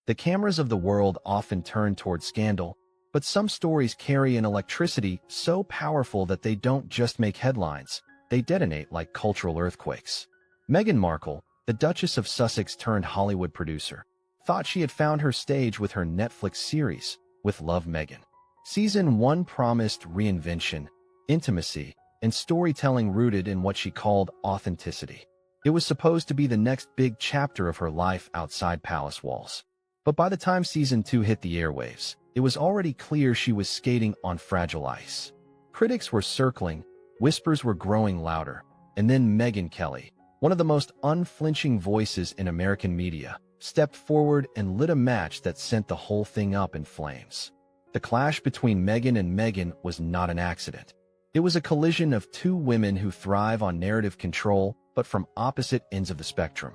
The cameras of the world often turn toward scandal, but some stories carry an electricity so powerful that they don't just make headlines, they detonate like cultural earthquakes. Meghan Markle, the Duchess of Sussex turned Hollywood producer, thought she had found her stage with her Netflix series, With Love, Megyn. Season 1 promised reinvention, intimacy, and storytelling rooted in what she called authenticity. It was supposed to be the next big chapter of her life outside palace walls. But by the time Season 2 hit the airwaves, it was already clear she was skating on fragile ice. Critics were circling, whispers were growing louder, and then Megyn Kelly, one of the most unflinching voices in American media, stepped forward and lit a match that sent the whole thing up in flames. The clash between Meghan and Megyn was not an accident. It was a collision of two women who thrive on narrative control, but from opposite ends of the spectrum.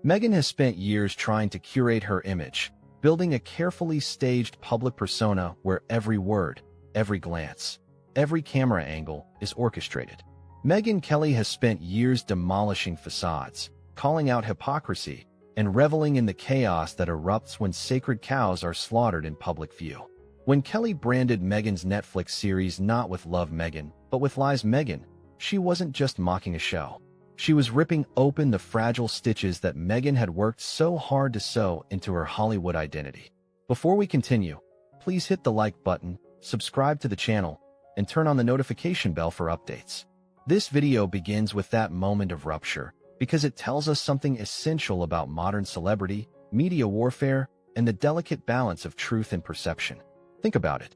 Megyn has spent years trying to curate her image, building a carefully staged public persona where every word, every glance, every camera angle is orchestrated. Megyn Kelly has spent years demolishing facades, calling out hypocrisy, and reveling in the chaos that erupts when sacred cows are slaughtered in public view. When Kelly branded Megyn's Netflix series not With Love, Megyn, but With Lies, Megyn, she wasn't just mocking a show. She was ripping open the fragile stitches that Megyn had worked so hard to sew into her Hollywood identity. Before we continue, please hit the like button, subscribe to the channel, and turn on the notification bell for updates. This video begins with that moment of rupture because it tells us something essential about modern celebrity, media warfare, and the delicate balance of truth and perception. Think about it.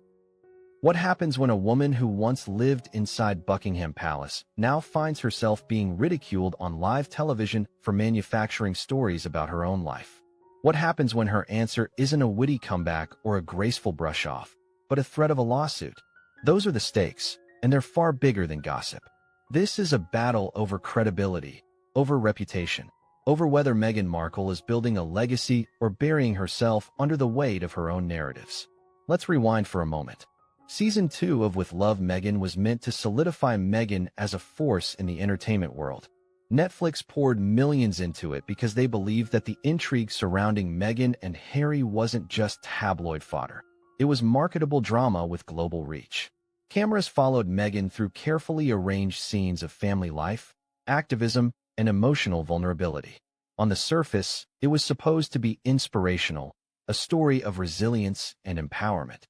What happens when a woman who once lived inside Buckingham Palace now finds herself being ridiculed on live television for manufacturing stories about her own life? What happens when her answer isn't a witty comeback or a graceful brush-off, but a threat of a lawsuit? Those are the stakes, and they're far bigger than gossip. This is a battle over credibility, over reputation, over whether Meghan Markle is building a legacy or burying herself under the weight of her own narratives. Let's rewind for a moment. Season 2 of With Love, Megyn was meant to solidify Megyn as a force in the entertainment world. Netflix poured millions into it because they believed that the intrigue surrounding Meghan and Harry wasn't just tabloid fodder. It was marketable drama with global reach. Cameras followed Megyn through carefully arranged scenes of family life, activism, and emotional vulnerability. On the surface, it was supposed to be inspirational, a story of resilience and empowerment.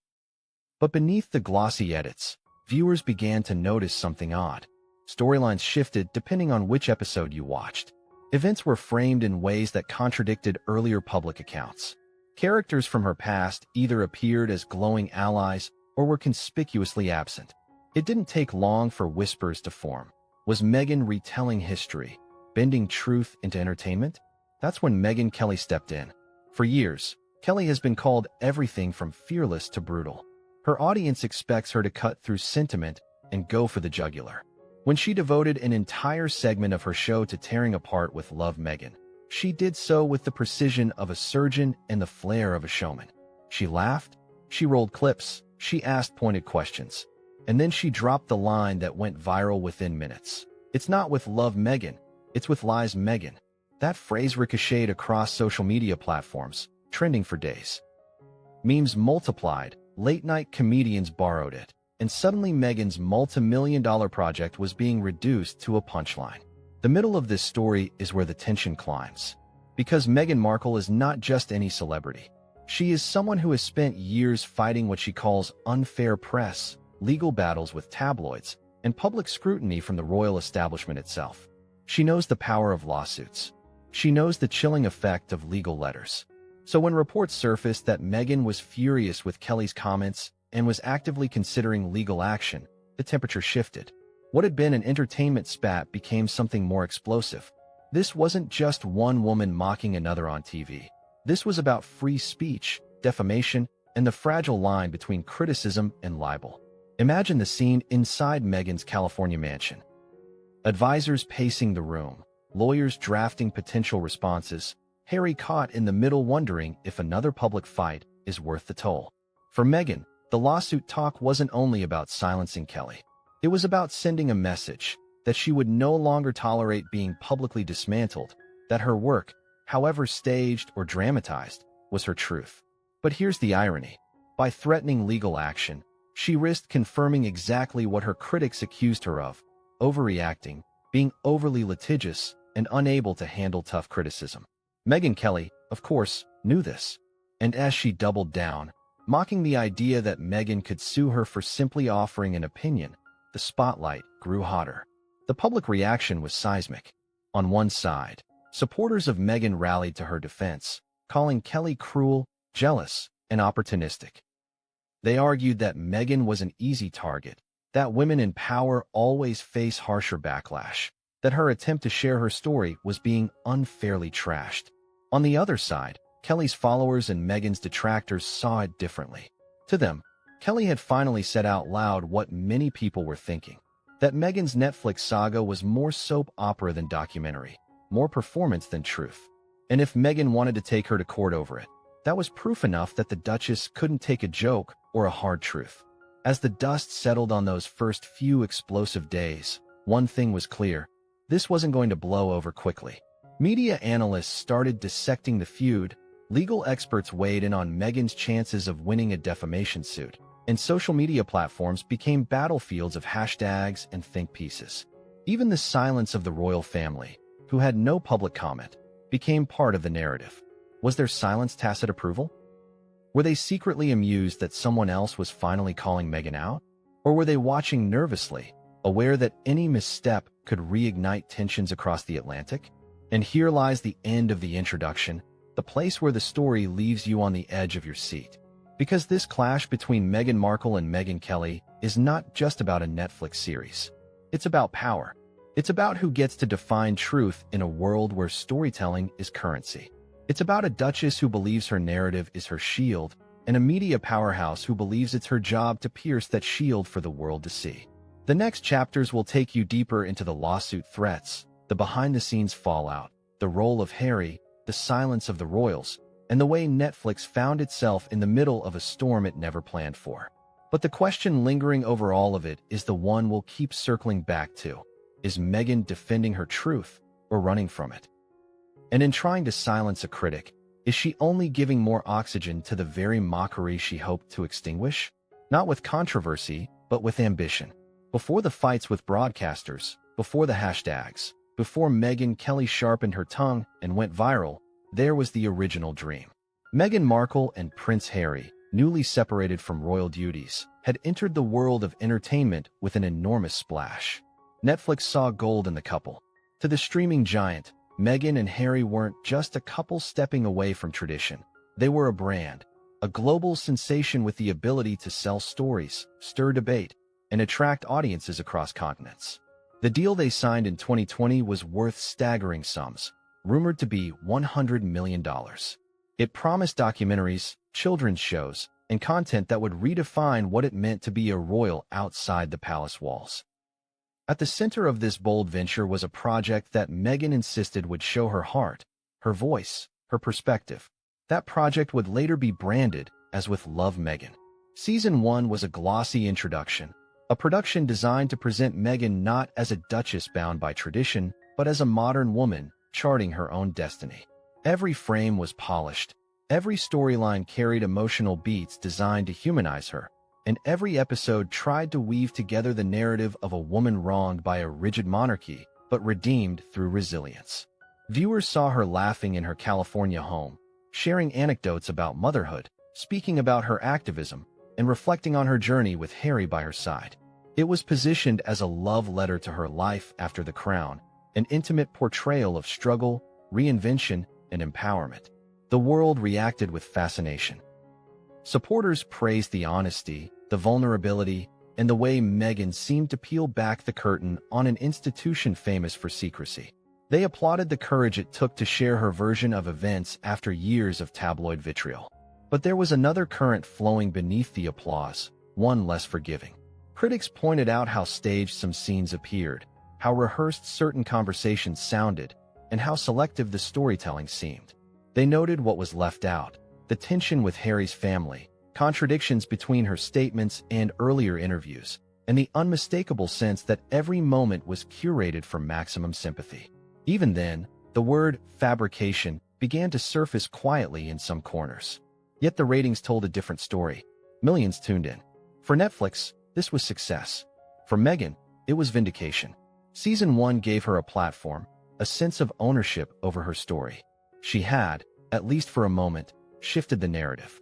But beneath the glossy edits, viewers began to notice something odd. Storylines shifted depending on which episode you watched. Events were framed in ways that contradicted earlier public accounts. Characters from her past either appeared as glowing allies or were conspicuously absent. It didn't take long for whispers to form. Was Megyn retelling history, bending truth into entertainment? That's when Megyn Kelly stepped in. For years, Kelly has been called everything from fearless to brutal. Her audience expects her to cut through sentiment and go for the jugular. When she devoted an entire segment of her show to tearing apart With Love, Megyn, she did so with the precision of a surgeon and the flair of a showman. She laughed, she rolled clips, she asked pointed questions, and then she dropped the line that went viral within minutes. It's not With Love, Megyn, it's With Lies, Megyn. That phrase ricocheted across social media platforms, trending for days. Memes multiplied, late-night comedians borrowed it, and suddenly Megyn's multi-million-dollar project was being reduced to a punchline. The middle of this story is where the tension climbs. Because Meghan Markle is not just any celebrity. She is someone who has spent years fighting what she calls unfair press, legal battles with tabloids, and public scrutiny from the royal establishment itself. She knows the power of lawsuits. She knows the chilling effect of legal letters. So when reports surfaced that Megyn was furious with Kelly's comments and was actively considering legal action, the temperature shifted. What had been an entertainment spat became something more explosive. This wasn't just one woman mocking another on TV. This was about free speech, defamation, and the fragile line between criticism and libel. Imagine the scene inside Megyn's California mansion. Advisors pacing the room, lawyers drafting potential responses, Harry caught in the middle wondering if another public fight is worth the toll. For Megyn, the lawsuit talk wasn't only about silencing Kelly. It was about sending a message that she would no longer tolerate being publicly dismantled, that her work, however staged or dramatized, was her truth. But here's the irony. By threatening legal action, she risked confirming exactly what her critics accused her of: overreacting, being overly litigious, and unable to handle tough criticism. Megyn Kelly, of course, knew this. And as she doubled down, mocking the idea that Megyn could sue her for simply offering an opinion, the spotlight grew hotter. The public reaction was seismic. On one side, supporters of Megyn rallied to her defense, calling Kelly cruel, jealous, and opportunistic. They argued that Megyn was an easy target, that women in power always face harsher backlash, that her attempt to share her story was being unfairly trashed. On the other side, Kelly's followers and Megyn's detractors saw it differently. To them, Kelly had finally said out loud what many people were thinking: that Megyn's Netflix saga was more soap opera than documentary, more performance than truth. And if Megyn wanted to take her to court over it, that was proof enough that the Duchess couldn't take a joke or a hard truth. As the dust settled on those first few explosive days, one thing was clear: this wasn't going to blow over quickly. Media analysts started dissecting the feud, legal experts weighed in on Megyn's chances of winning a defamation suit, and social media platforms became battlefields of hashtags and think pieces. Even the silence of the royal family, who had no public comment, became part of the narrative. Was their silence tacit approval? Were they secretly amused that someone else was finally calling Megyn out? Or were they watching nervously, aware that any misstep could reignite tensions across the Atlantic? And here lies the end of the introduction, the place where the story leaves you on the edge of your seat. Because this clash between Meghan Markle and Megyn Kelly is not just about a Netflix series. It's about power. It's about who gets to define truth in a world where storytelling is currency. It's about a duchess who believes her narrative is her shield, and a media powerhouse who believes it's her job to pierce that shield for the world to see. The next chapters will take you deeper into the lawsuit threats, the behind-the-scenes fallout, the role of Harry, the silence of the royals, and the way Netflix found itself in the middle of a storm it never planned for. But the question lingering over all of it is the one we'll keep circling back to. Is Megyn defending her truth or running from it? And in trying to silence a critic, is she only giving more oxygen to the very mockery she hoped to extinguish? Not with controversy, but with ambition. Before the fights with broadcasters, before the hashtags, before Megyn Kelly sharpened her tongue and went viral, there was the original dream. Meghan Markle and Prince Harry, newly separated from royal duties, had entered the world of entertainment with an enormous splash. Netflix saw gold in the couple. To the streaming giant, Meghan and Harry weren't just a couple stepping away from tradition. They were a brand, a global sensation with the ability to sell stories, stir debate, and attract audiences across continents. The deal they signed in 2020 was worth staggering sums, rumored to be $100 million. It promised documentaries, children's shows, and content that would redefine what it meant to be a royal outside the palace walls. At the center of this bold venture was a project that Megyn insisted would show her heart, her voice, her perspective. That project would later be branded as With Love Megyn. Season 1 was a glossy introduction, a production designed to present Megyn not as a duchess bound by tradition, but as a modern woman charting her own destiny. Every frame was polished, every storyline carried emotional beats designed to humanize her, and every episode tried to weave together the narrative of a woman wronged by a rigid monarchy, but redeemed through resilience. Viewers saw her laughing in her California home, sharing anecdotes about motherhood, speaking about her activism, and reflecting on her journey with Harry by her side. It was positioned as a love letter to her life after the crown, an intimate portrayal of struggle, reinvention, and empowerment. The world reacted with fascination. Supporters praised the honesty, the vulnerability, and the way Megyn seemed to peel back the curtain on an institution famous for secrecy. They applauded the courage it took to share her version of events after years of tabloid vitriol. But there was another current flowing beneath the applause, one less forgiving. Critics pointed out how staged some scenes appeared, how rehearsed certain conversations sounded, and how selective the storytelling seemed. They noted what was left out: the tension with Harry's family, contradictions between her statements and earlier interviews, and the unmistakable sense that every moment was curated for maximum sympathy. Even then, the word fabrication began to surface quietly in some corners. Yet the ratings told a different story. Millions tuned in. For Netflix, this was success. For Megyn, it was vindication. Season 1 gave her a platform, a sense of ownership over her story. She had, at least for a moment, shifted the narrative.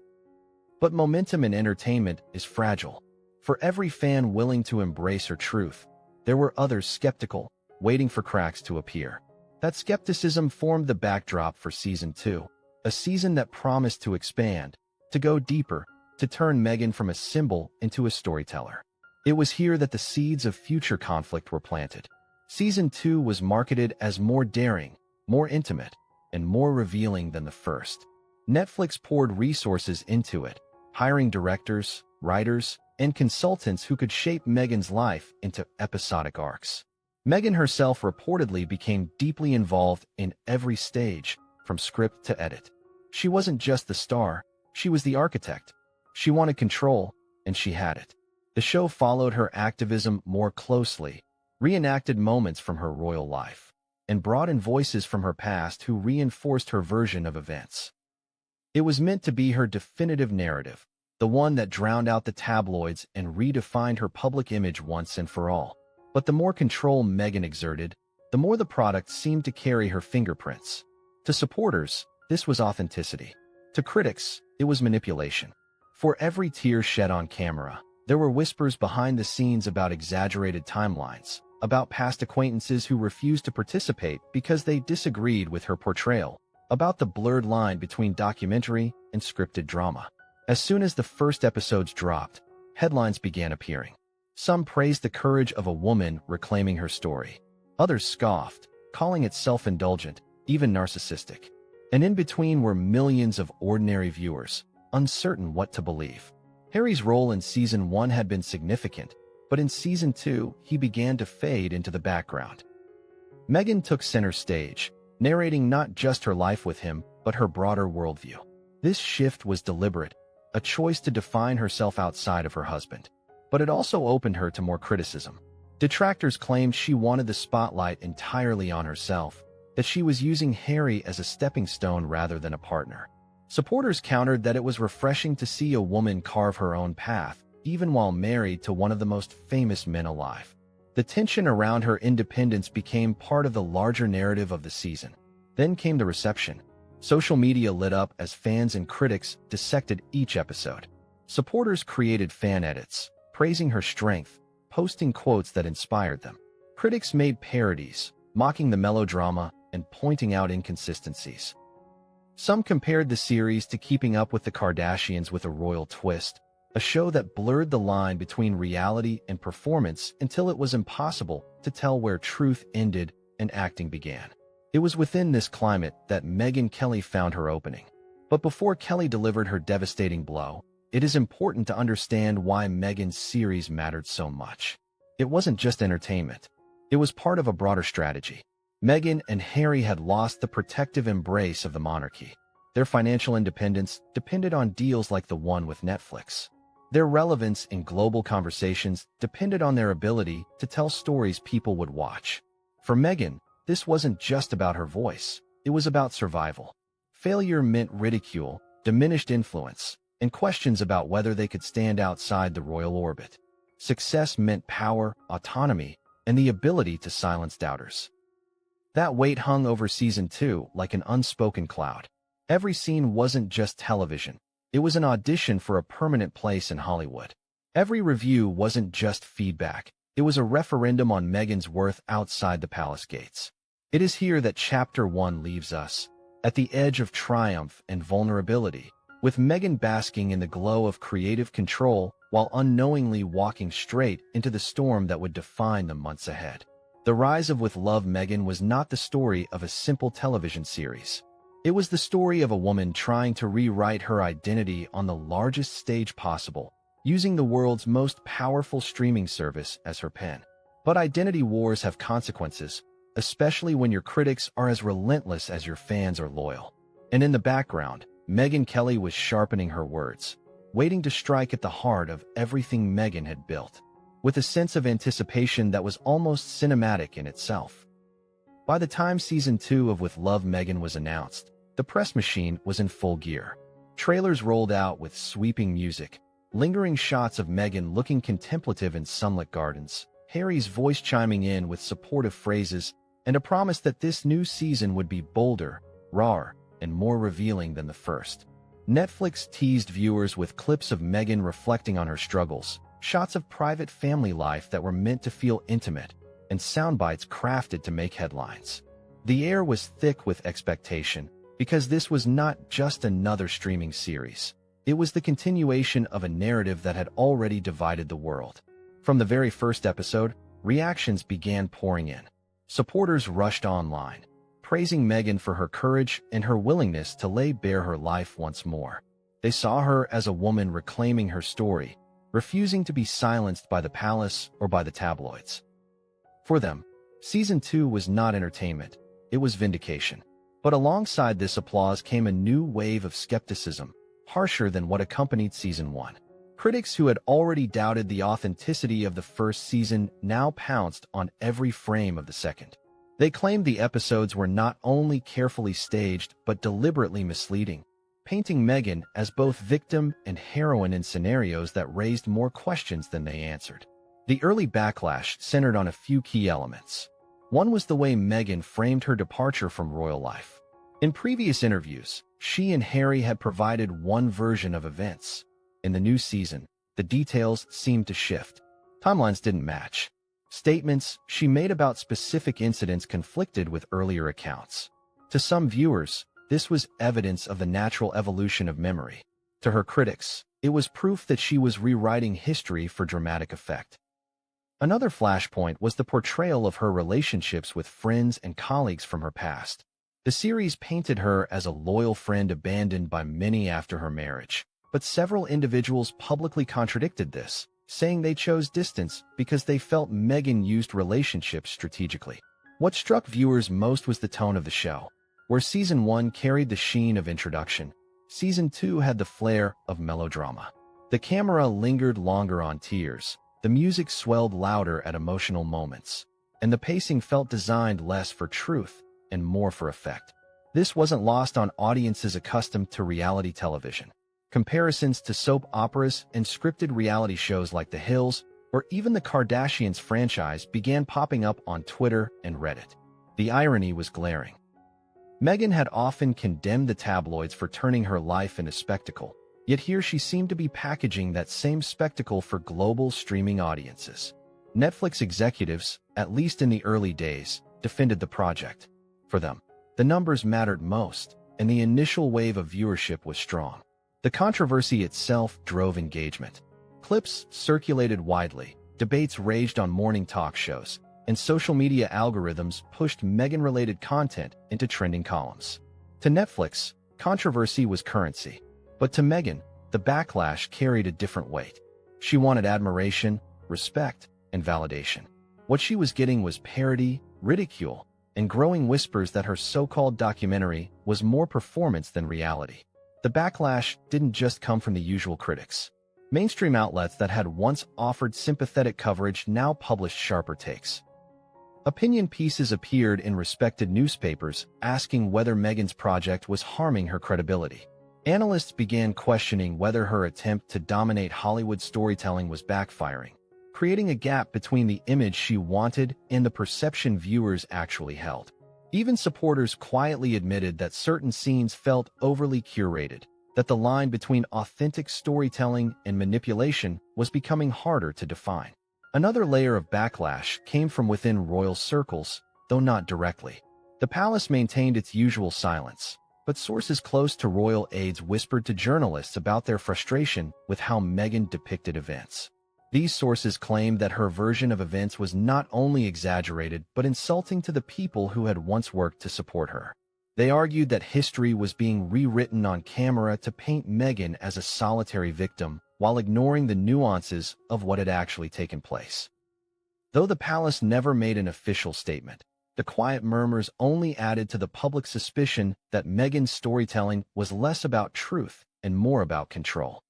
But momentum in entertainment is fragile. For every fan willing to embrace her truth, there were others skeptical, waiting for cracks to appear. That skepticism formed the backdrop for Season 2, a season that promised to expand, to go deeper, to turn Megyn from a symbol into a storyteller. It was here that the seeds of future conflict were planted. Season 2 was marketed as more daring, more intimate, and more revealing than the first. Netflix poured resources into it, hiring directors, writers, and consultants who could shape Megyn's life into episodic arcs. Megyn herself reportedly became deeply involved in every stage, from script to edit. She wasn't just the star, she was the architect. She wanted control, and she had it. The show followed her activism more closely, reenacted moments from her royal life, and brought in voices from her past who reinforced her version of events. It was meant to be her definitive narrative, the one that drowned out the tabloids and redefined her public image once and for all. But the more control Megyn exerted, the more the product seemed to carry her fingerprints. To supporters, this was authenticity. To critics, it was manipulation. For every tear shed on camera, there were whispers behind the scenes about exaggerated timelines, about past acquaintances who refused to participate because they disagreed with her portrayal, about the blurred line between documentary and scripted drama. As soon as the first episodes dropped, headlines began appearing. Some praised the courage of a woman reclaiming her story. Others scoffed, calling it self-indulgent, even narcissistic. And in between were millions of ordinary viewers, uncertain what to believe. Harry's role in Season 1 had been significant, but in Season 2, he began to fade into the background. Megyn took center stage, narrating not just her life with him, but her broader worldview. This shift was deliberate, a choice to define herself outside of her husband. But it also opened her to more criticism. Detractors claimed she wanted the spotlight entirely on herself, that she was using Harry as a stepping stone rather than a partner. Supporters countered that it was refreshing to see a woman carve her own path, even while married to one of the most famous men alive. The tension around her independence became part of the larger narrative of the season. Then came the reception. Social media lit up as fans and critics dissected each episode. Supporters created fan edits, praising her strength, posting quotes that inspired them. Critics made parodies, mocking the melodrama and pointing out inconsistencies. Some compared the series to Keeping Up with the Kardashians with a royal twist, a show that blurred the line between reality and performance until it was impossible to tell where truth ended and acting began. It was within this climate that Megyn Kelly found her opening. But before Kelly delivered her devastating blow, it is important to understand why Megyn's series mattered so much. It wasn't just entertainment. It was part of a broader strategy. Meghan and Harry had lost the protective embrace of the monarchy. Their financial independence depended on deals like the one with Netflix. Their relevance in global conversations depended on their ability to tell stories people would watch. For Megyn, this wasn't just about her voice. It was about survival. Failure meant ridicule, diminished influence, and questions about whether they could stand outside the royal orbit. Success meant power, autonomy, and the ability to silence doubters. That weight hung over Season 2 like an unspoken cloud. Every scene wasn't just television. It was an audition for a permanent place in Hollywood. Every review wasn't just feedback. It was a referendum on Megyn's worth outside the palace gates. It is here that Chapter 1 leaves us, at the edge of triumph and vulnerability, with Megyn basking in the glow of creative control while unknowingly walking straight into the storm that would define the months ahead. The rise of With Love Megyn was not the story of a simple television series. It was the story of a woman trying to rewrite her identity on the largest stage possible, using the world's most powerful streaming service as her pen. But identity wars have consequences, especially when your critics are as relentless as your fans are loyal. And in the background, Megyn Kelly was sharpening her words, waiting to strike at the heart of everything Megyn had built, with a sense of anticipation that was almost cinematic in itself. By the time Season 2 of With Love Megyn was announced, The press machine was in full gear. Trailers rolled out with sweeping music, lingering shots of Meghan looking contemplative in sunlit gardens, Harry's voice chiming in with supportive phrases, and a promise that this new season would be bolder, rawer, and more revealing than the first. Netflix teased viewers with clips of Meghan reflecting on her struggles, shots of private family life that were meant to feel intimate, and soundbites crafted to make headlines. The air was thick with expectation, because this was not just another streaming series. It was the continuation of a narrative that had already divided the world. From the very first episode, reactions began pouring in. Supporters rushed online, praising Meghan for her courage and her willingness to lay bare her life once more. They saw her as a woman reclaiming her story, refusing to be silenced by the palace or by the tabloids. For them, Season 2 was not entertainment, it was vindication. But alongside this applause came a new wave of skepticism, harsher than what accompanied Season 1. Critics who had already doubted the authenticity of the first season now pounced on every frame of the second. They claimed the episodes were not only carefully staged but deliberately misleading, painting Meghan as both victim and heroine in scenarios that raised more questions than they answered. The early backlash centered on a few key elements. One was the way Meghan framed her departure from royal life. In previous interviews, she and Harry had provided one version of events. In the new season, the details seemed to shift. Timelines didn't match. Statements she made about specific incidents conflicted with earlier accounts. To some viewers, this was evidence of the natural evolution of memory. To her critics, it was proof that she was rewriting history for dramatic effect. Another flashpoint was the portrayal of her relationships with friends and colleagues from her past. The series painted her as a loyal friend abandoned by many after her marriage, but several individuals publicly contradicted this, saying they chose distance because they felt Meghan used relationships strategically. What struck viewers most was the tone of the show. Where Season 1 carried the sheen of introduction, Season 2 had the flair of melodrama. The camera lingered longer on tears, the music swelled louder at emotional moments, and the pacing felt designed less for truth and more for effect. This wasn't lost on audiences accustomed to reality television. Comparisons to soap operas and scripted reality shows like The Hills or even the Kardashians franchise began popping up on Twitter and Reddit. The irony was glaring. Meghan had often condemned the tabloids for turning her life into spectacle, yet here she seemed to be packaging that same spectacle for global streaming audiences. Netflix executives, at least in the early days, defended the project. For them, the numbers mattered most, and the initial wave of viewership was strong. The controversy itself drove engagement. Clips circulated widely, debates raged on morning talk shows, and social media algorithms pushed Meghan-related content into trending columns. To Netflix, controversy was currency. But to Meghan, the backlash carried a different weight. She wanted admiration, respect, and validation. What she was getting was parody, ridicule, and growing whispers that her so-called documentary was more performance than reality. The backlash didn't just come from the usual critics. Mainstream outlets that had once offered sympathetic coverage now published sharper takes. Opinion pieces appeared in respected newspapers asking whether Meghan's project was harming her credibility. Analysts began questioning whether her attempt to dominate Hollywood storytelling was backfiring, creating a gap between the image she wanted and the perception viewers actually held. Even supporters quietly admitted that certain scenes felt overly curated, that the line between authentic storytelling and manipulation was becoming harder to define. Another layer of backlash came from within royal circles, though not directly. The palace maintained its usual silence, but sources close to royal aides whispered to journalists about their frustration with how Meghan depicted events. These sources claimed that her version of events was not only exaggerated but insulting to the people who had once worked to support her. They argued that history was being rewritten on camera to paint Meghan as a solitary victim, while ignoring the nuances of what had actually taken place. Though the palace never made an official statement, the quiet murmurs only added to the public suspicion that Meghan's storytelling was less about truth and more about control.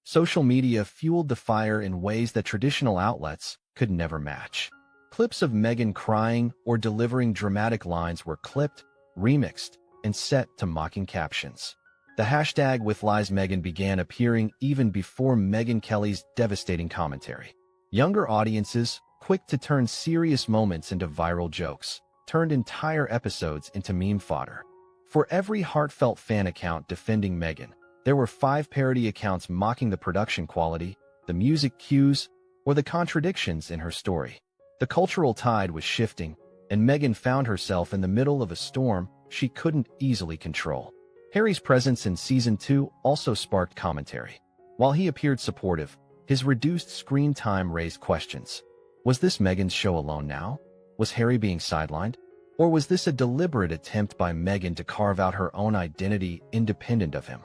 Social media fueled the fire in ways that traditional outlets could never match. Clips of Meghan crying or delivering dramatic lines were clipped, remixed, and set to mocking captions. The hashtag #WithLiesMegyn began appearing even before Megyn Kelly's devastating commentary. Younger audiences, quick to turn serious moments into viral jokes, turned entire episodes into meme fodder. For every heartfelt fan account defending Megyn, there were 5 parody accounts mocking the production quality, the music cues, or the contradictions in her story. The cultural tide was shifting, and Megyn found herself in the middle of a storm she couldn't easily control. Harry's presence in Season 2 also sparked commentary. While he appeared supportive, his reduced screen time raised questions. Was this Megyn's show alone now? Was Harry being sidelined? Or was this a deliberate attempt by Megyn to carve out her own identity independent of him?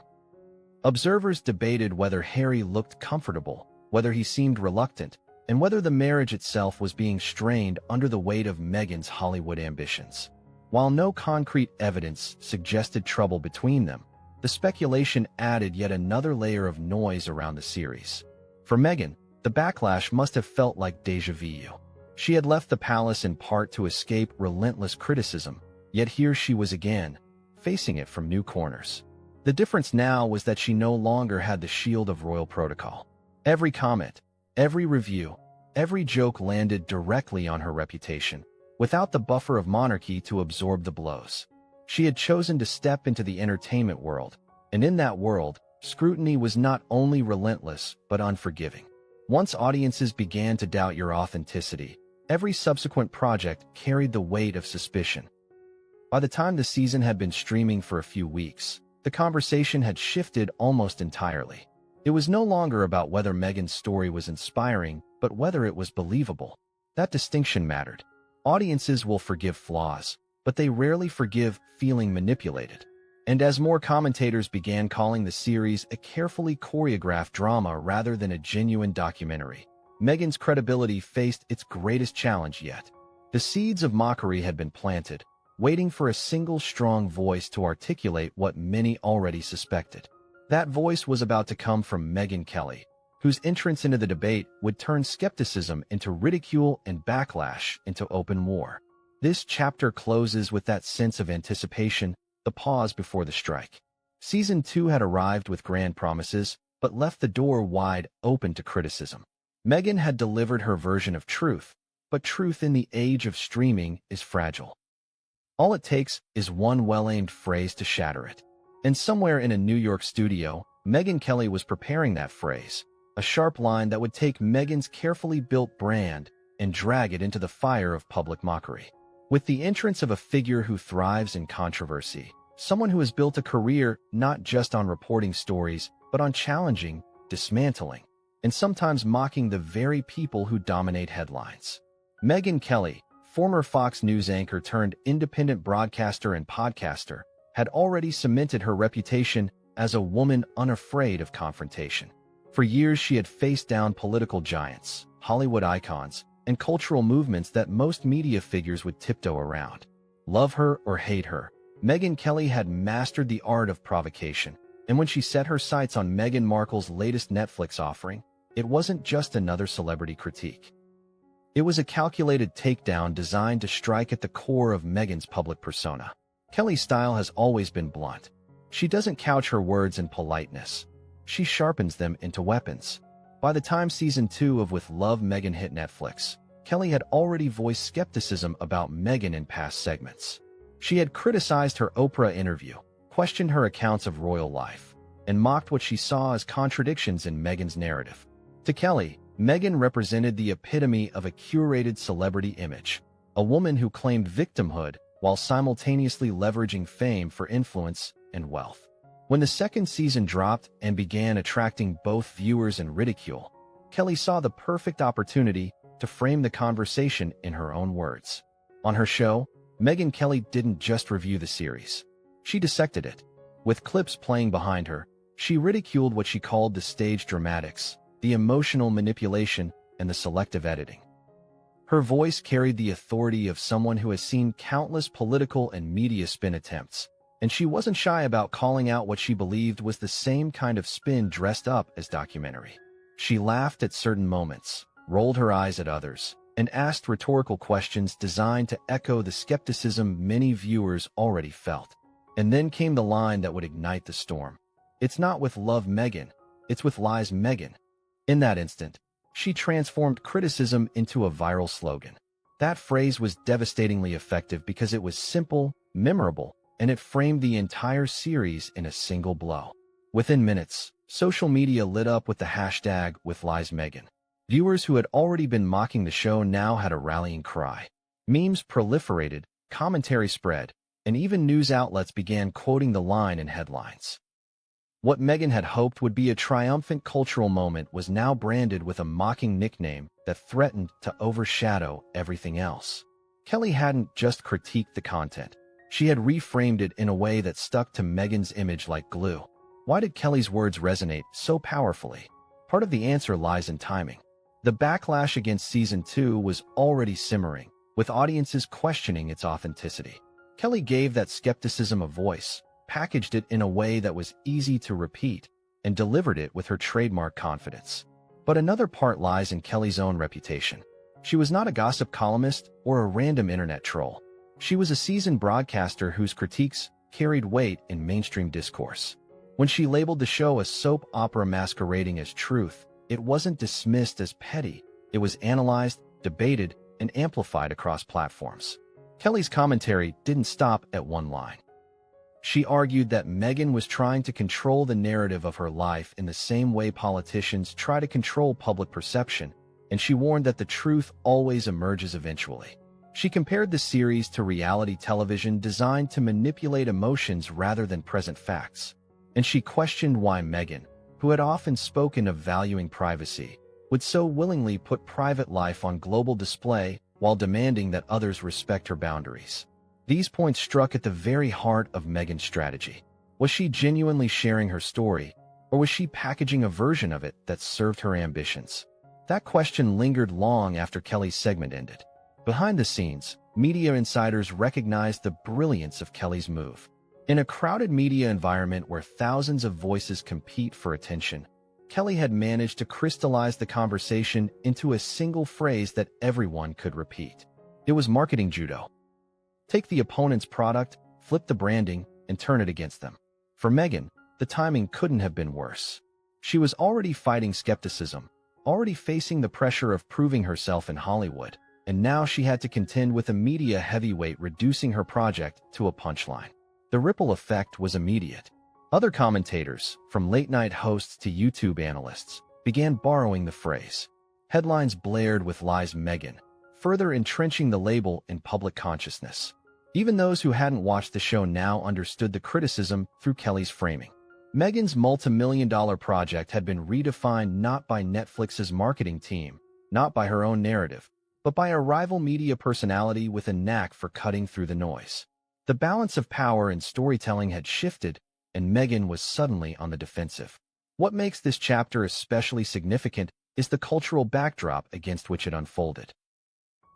Observers debated whether Harry looked comfortable, whether he seemed reluctant, and whether the marriage itself was being strained under the weight of Megyn's Hollywood ambitions. While no concrete evidence suggested trouble between them, the speculation added yet another layer of noise around the series. For Megyn, the backlash must have felt like déjà vu. She had left the palace in part to escape relentless criticism, yet here she was again, facing it from new corners. The difference now was that she no longer had the shield of royal protocol. Every comment, every review, every joke landed directly on her reputation, without the buffer of monarchy to absorb the blows. She had chosen to step into the entertainment world, and in that world, scrutiny was not only relentless but unforgiving. Once audiences began to doubt your authenticity, every subsequent project carried the weight of suspicion. By the time the season had been streaming for a few weeks, the conversation had shifted almost entirely. It was no longer about whether Megyn's story was inspiring, but whether it was believable. That distinction mattered. Audiences will forgive flaws, but they rarely forgive feeling manipulated. And as more commentators began calling the series a carefully choreographed drama rather than a genuine documentary, Megyn's credibility faced its greatest challenge yet. The seeds of mockery had been planted, waiting for a single strong voice to articulate what many already suspected. That voice was about to come from Megyn Kelly, whose entrance into the debate would turn skepticism into ridicule and backlash into open war. This chapter closes with that sense of anticipation, the pause before the strike. Season 2 had arrived with grand promises, but left the door wide open to criticism. Megyn had delivered her version of truth, but truth in the age of streaming is fragile. All it takes is one well-aimed phrase to shatter it. And somewhere in a New York studio, Megyn Kelly was preparing that phrase, a sharp line that would take Megyn's carefully built brand and drag it into the fire of public mockery. With the entrance of a figure who thrives in controversy, someone who has built a career not just on reporting stories, but on challenging, dismantling, and sometimes mocking the very people who dominate headlines. Megyn Kelly, former Fox News anchor turned independent broadcaster and podcaster, had already cemented her reputation as a woman unafraid of confrontation. For years, she had faced down political giants, Hollywood icons, and cultural movements that most media figures would tiptoe around. Love her or hate her, Megyn Kelly had mastered the art of provocation, and when she set her sights on Meghan Markle's latest Netflix offering, it wasn't just another celebrity critique. It was a calculated takedown designed to strike at the core of Megyn's public persona. Kelly's style has always been blunt. She doesn't couch her words in politeness. She sharpens them into weapons. By the time Season 2 of With Love, Megyn hit Netflix, Kelly had already voiced skepticism about Megyn in past segments. She had criticized her Oprah interview, questioned her accounts of royal life, and mocked what she saw as contradictions in Megyn's narrative. To Kelly, Megyn represented the epitome of a curated celebrity image, a woman who claimed victimhood while simultaneously leveraging fame for influence and wealth. When the second season dropped and began attracting both viewers and ridicule, Kelly saw the perfect opportunity to frame the conversation in her own words. On her show, Megyn Kelly didn't just review the series. She dissected it. With clips playing behind her, she ridiculed what she called the stage dramatics, the emotional manipulation, and the selective editing. Her voice carried the authority of someone who has seen countless political and media spin attempts, and she wasn't shy about calling out what she believed was the same kind of spin dressed up as documentary. She laughed at certain moments, rolled her eyes at others, and asked rhetorical questions designed to echo the skepticism many viewers already felt. And then came the line that would ignite the storm. "It's not with love, Megyn. It's with lies, Megyn." In that instant, she transformed criticism into a viral slogan. That phrase was devastatingly effective because it was simple, memorable, and it framed the entire series in a single blow. Within minutes, social media lit up with the hashtag #WithLiesMegyn. Viewers who had already been mocking the show now had a rallying cry. Memes proliferated, commentary spread, and even news outlets began quoting the line in headlines. What Megyn had hoped would be a triumphant cultural moment was now branded with a mocking nickname that threatened to overshadow everything else. Kelly hadn't just critiqued the content. She had reframed it in a way that stuck to Megyn's image like glue. Why did Kelly's words resonate so powerfully? Part of the answer lies in timing. The backlash against Season 2 was already simmering, with audiences questioning its authenticity. Kelly gave that skepticism a voice, packaged it in a way that was easy to repeat, and delivered it with her trademark confidence. But another part lies in Kelly's own reputation. She was not a gossip columnist or a random internet troll. She was a seasoned broadcaster whose critiques carried weight in mainstream discourse. When she labeled the show a soap opera masquerading as truth, it wasn't dismissed as petty. It was analyzed, debated, and amplified across platforms. Kelly's commentary didn't stop at one line. She argued that Megyn was trying to control the narrative of her life in the same way politicians try to control public perception, and she warned that the truth always emerges eventually. She compared the series to reality television designed to manipulate emotions rather than present facts. And she questioned why Megyn, who had often spoken of valuing privacy, would so willingly put private life on global display while demanding that others respect her boundaries. These points struck at the very heart of Megyn's strategy. Was she genuinely sharing her story, or was she packaging a version of it that served her ambitions? That question lingered long after Kelly's segment ended. Behind the scenes, media insiders recognized the brilliance of Kelly's move. In a crowded media environment where thousands of voices compete for attention, Kelly had managed to crystallize the conversation into a single phrase that everyone could repeat. It was marketing judo. Take the opponent's product, flip the branding, and turn it against them. For Megyn, the timing couldn't have been worse. She was already fighting skepticism, already facing the pressure of proving herself in Hollywood, and now she had to contend with a media heavyweight reducing her project to a punchline. The ripple effect was immediate. Other commentators, from late-night hosts to YouTube analysts, began borrowing the phrase. Headlines blared with "Lies, Megyn," further entrenching the label in public consciousness. Even those who hadn't watched the show now understood the criticism through Kelly's framing. Megyn's multi-million-dollar project had been redefined not by Netflix's marketing team, not by her own narrative, but by a rival media personality with a knack for cutting through the noise. The balance of power in storytelling had shifted, and Megyn was suddenly on the defensive. What makes this chapter especially significant is the cultural backdrop against which it unfolded.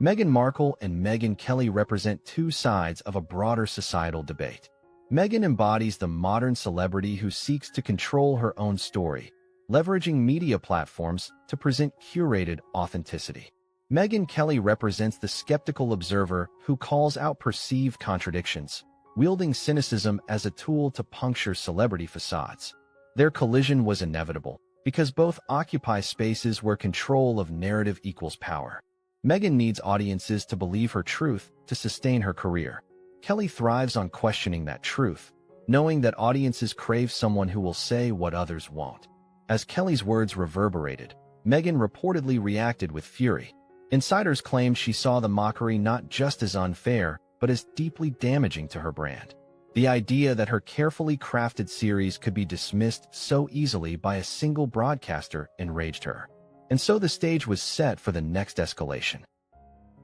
Meghan Markle and Megyn Kelly represent two sides of a broader societal debate. Megyn embodies the modern celebrity who seeks to control her own story, leveraging media platforms to present curated authenticity. Megyn Kelly represents the skeptical observer who calls out perceived contradictions, wielding cynicism as a tool to puncture celebrity facades. Their collision was inevitable, because both occupy spaces where control of narrative equals power. Megyn needs audiences to believe her truth to sustain her career. Kelly thrives on questioning that truth, knowing that audiences crave someone who will say what others won't. As Kelly's words reverberated, Megyn reportedly reacted with fury. Insiders claimed she saw the mockery not just as unfair, but as deeply damaging to her brand. The idea that her carefully crafted series could be dismissed so easily by a single broadcaster enraged her. And so the stage was set for the next escalation.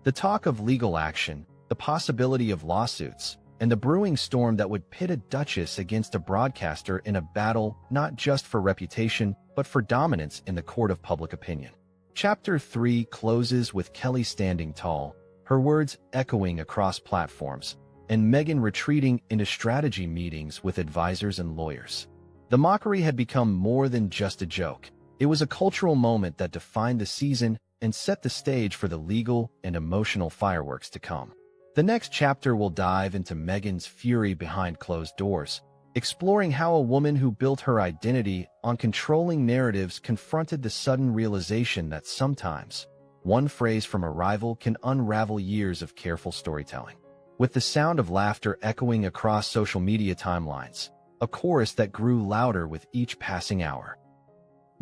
The talk of legal action, the possibility of lawsuits, and the brewing storm that would pit a duchess against a broadcaster in a battle not just for reputation, but for dominance in the court of public opinion. Chapter 3 closes with Kelly standing tall, her words echoing across platforms, and Megyn retreating into strategy meetings with advisors and lawyers. The mockery had become more than just a joke. It was a cultural moment that defined the season and set the stage for the legal and emotional fireworks to come. The next chapter will dive into Meghan's fury behind closed doors, exploring how a woman who built her identity on controlling narratives confronted the sudden realization that sometimes one phrase from a rival can unravel years of careful storytelling. With the sound of laughter echoing across social media timelines, a chorus that grew louder with each passing hour.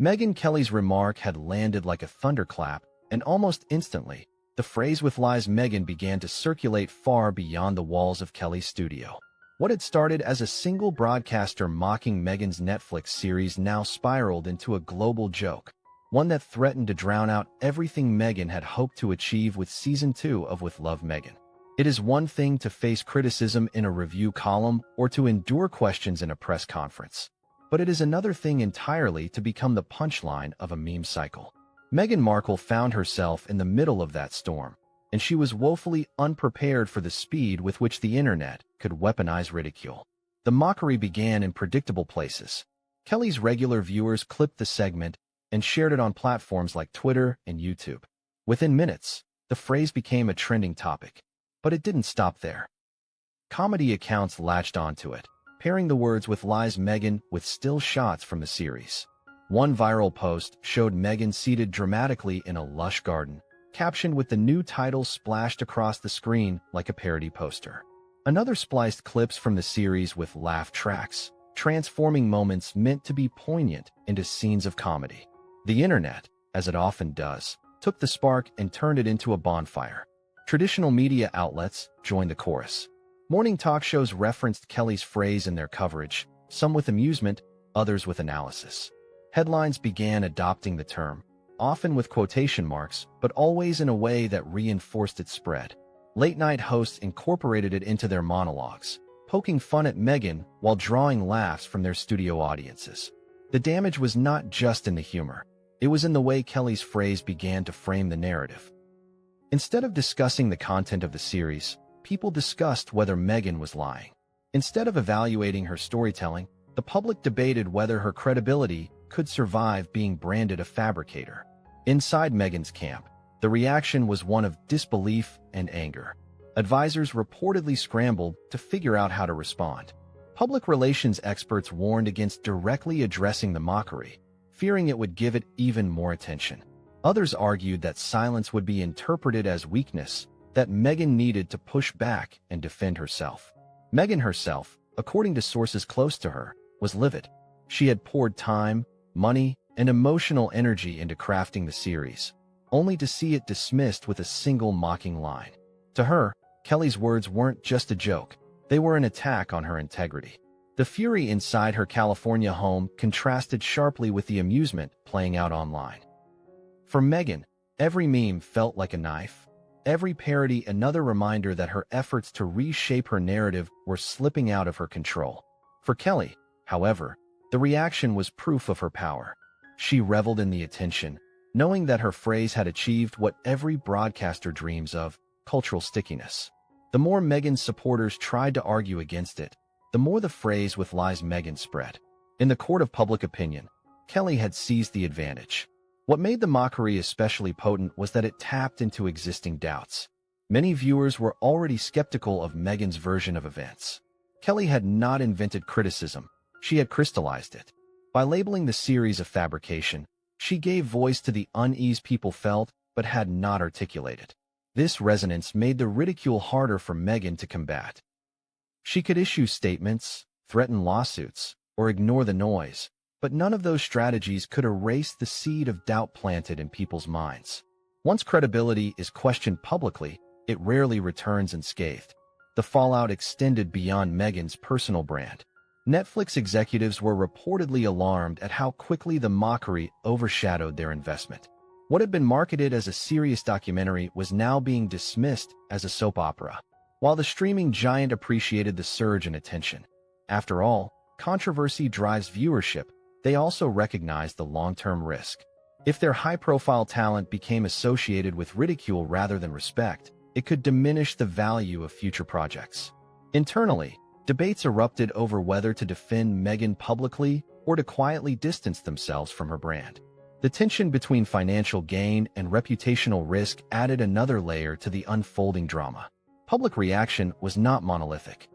Megyn Kelly's remark had landed like a thunderclap, and almost instantly, the phrase "with lies Megyn" began to circulate far beyond the walls of Kelly's studio. What had started as a single broadcaster mocking Meghan's Netflix series now spiraled into a global joke, one that threatened to drown out everything Megyn had hoped to achieve with Season 2 of With Love Megyn. It is one thing to face criticism in a review column or to endure questions in a press conference, but it is another thing entirely to become the punchline of a meme cycle. Meghan Markle found herself in the middle of that storm, and she was woefully unprepared for the speed with which the internet could weaponize ridicule. The mockery began in predictable places. Kelly's regular viewers clipped the segment and shared it on platforms like Twitter and YouTube. Within minutes, the phrase became a trending topic. But it didn't stop there. Comedy accounts latched onto it, pairing the words "with lies Megyn" with still shots from the series. One viral post showed Megyn seated dramatically in a lush garden, captioned with the new title splashed across the screen like a parody poster. Another spliced clips from the series with laugh tracks, transforming moments meant to be poignant into scenes of comedy. The internet, as it often does, took the spark and turned it into a bonfire. Traditional media outlets joined the chorus. Morning talk shows referenced Kelly's phrase in their coverage, some with amusement, others with analysis. Headlines began adopting the term, often with quotation marks, but always in a way that reinforced its spread. Late-night hosts incorporated it into their monologues, poking fun at Megyn while drawing laughs from their studio audiences. The damage was not just in the humor. It was in the way Kelly's phrase began to frame the narrative. Instead of discussing the content of the series, people discussed whether Megyn was lying. Instead of evaluating her storytelling, the public debated whether her credibility could survive being branded a fabricator. Inside Megyn's camp, the reaction was one of disbelief and anger. Advisors reportedly scrambled to figure out how to respond. Public relations experts warned against directly addressing the mockery, fearing it would give it even more attention. Others argued that silence would be interpreted as weakness, that Megyn needed to push back and defend herself. Megyn herself, according to sources close to her, was livid. She had poured time, money, and emotional energy into crafting the series, only to see it dismissed with a single mocking line. To her, Kelly's words weren't just a joke, they were an attack on her integrity. The fury inside her California home contrasted sharply with the amusement playing out online. For Megyn, every meme felt like a knife, every parody another reminder that her efforts to reshape her narrative were slipping out of her control. For Kelly, however, the reaction was proof of her power. She reveled in the attention, knowing that her phrase had achieved what every broadcaster dreams of: cultural stickiness. The more Megyn's supporters tried to argue against it, the more the phrase "with lies Megyn" spread. In the court of public opinion, Kelly had seized the advantage. What made the mockery especially potent was that it tapped into existing doubts. Many viewers were already skeptical of Megyn's version of events. Kelly had not invented criticism, she had crystallized it. By labeling the series a fabrication, she gave voice to the unease people felt but had not articulated. This resonance made the ridicule harder for Megyn to combat. She could issue statements, threaten lawsuits, or ignore the noise, but none of those strategies could erase the seed of doubt planted in people's minds. Once credibility is questioned publicly, it rarely returns unscathed. The fallout extended beyond Megyn's personal brand. Netflix executives were reportedly alarmed at how quickly the mockery overshadowed their investment. What had been marketed as a serious documentary was now being dismissed as a soap opera. While the streaming giant appreciated the surge in attention. After all, controversy drives viewership, they also recognized the long-term risk. If their high-profile talent became associated with ridicule rather than respect, it could diminish the value of future projects. Internally, debates erupted over whether to defend Megyn publicly or to quietly distance themselves from her brand. The tension between financial gain and reputational risk added another layer to the unfolding drama. public reaction was not monolithic.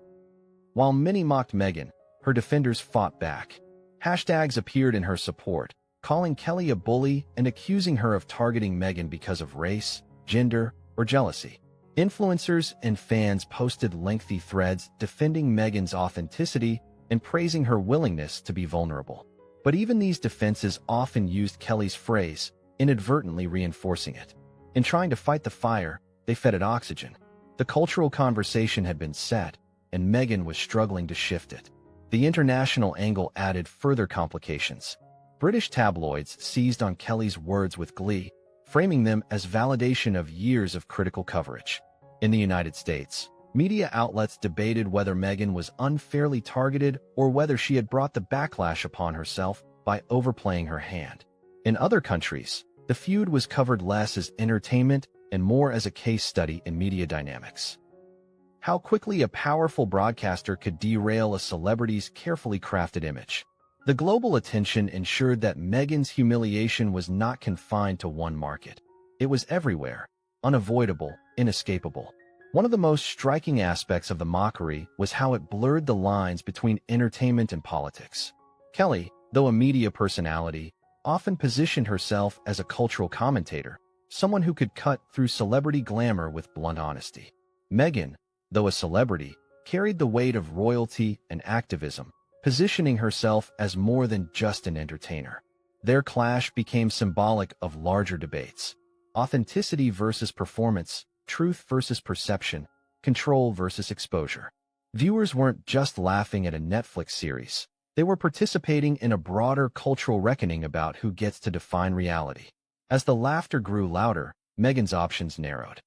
While many mocked Megyn, her defenders fought back. Hashtags appeared in her support, calling Kelly a bully and accusing her of targeting Megyn because of race, gender, or jealousy. Influencers and fans posted lengthy threads defending Megyn's authenticity and praising her willingness to be vulnerable. But even these defenses often used Kelly's phrase, inadvertently reinforcing it. In trying to fight the fire, they fed it oxygen. The cultural conversation had been set, and Megyn was struggling to shift it. The international angle added further complications. British tabloids seized on Kelly's words with glee, framing them as validation of years of critical coverage. In the United States, media outlets debated whether Megyn was unfairly targeted or whether she had brought the backlash upon herself by overplaying her hand. In other countries, the feud was covered less as entertainment and more as a case study in media dynamics. How quickly a powerful broadcaster could derail a celebrity's carefully crafted image. The global attention ensured that Megyn's humiliation was not confined to one market. It was everywhere, unavoidable, inescapable. One of the most striking aspects of the mockery was how it blurred the lines between entertainment and politics. Kelly, though a media personality, often positioned herself as a cultural commentator, someone who could cut through celebrity glamour with blunt honesty. Megyn, though a celebrity, carried the weight of royalty and activism, positioning herself as more than just an entertainer. Their clash became symbolic of larger debates: authenticity versus performance, truth versus perception, control versus exposure. Viewers weren't just laughing at a Netflix series. They were participating in a broader cultural reckoning about who gets to define reality. As the laughter grew louder, Megyn's options narrowed.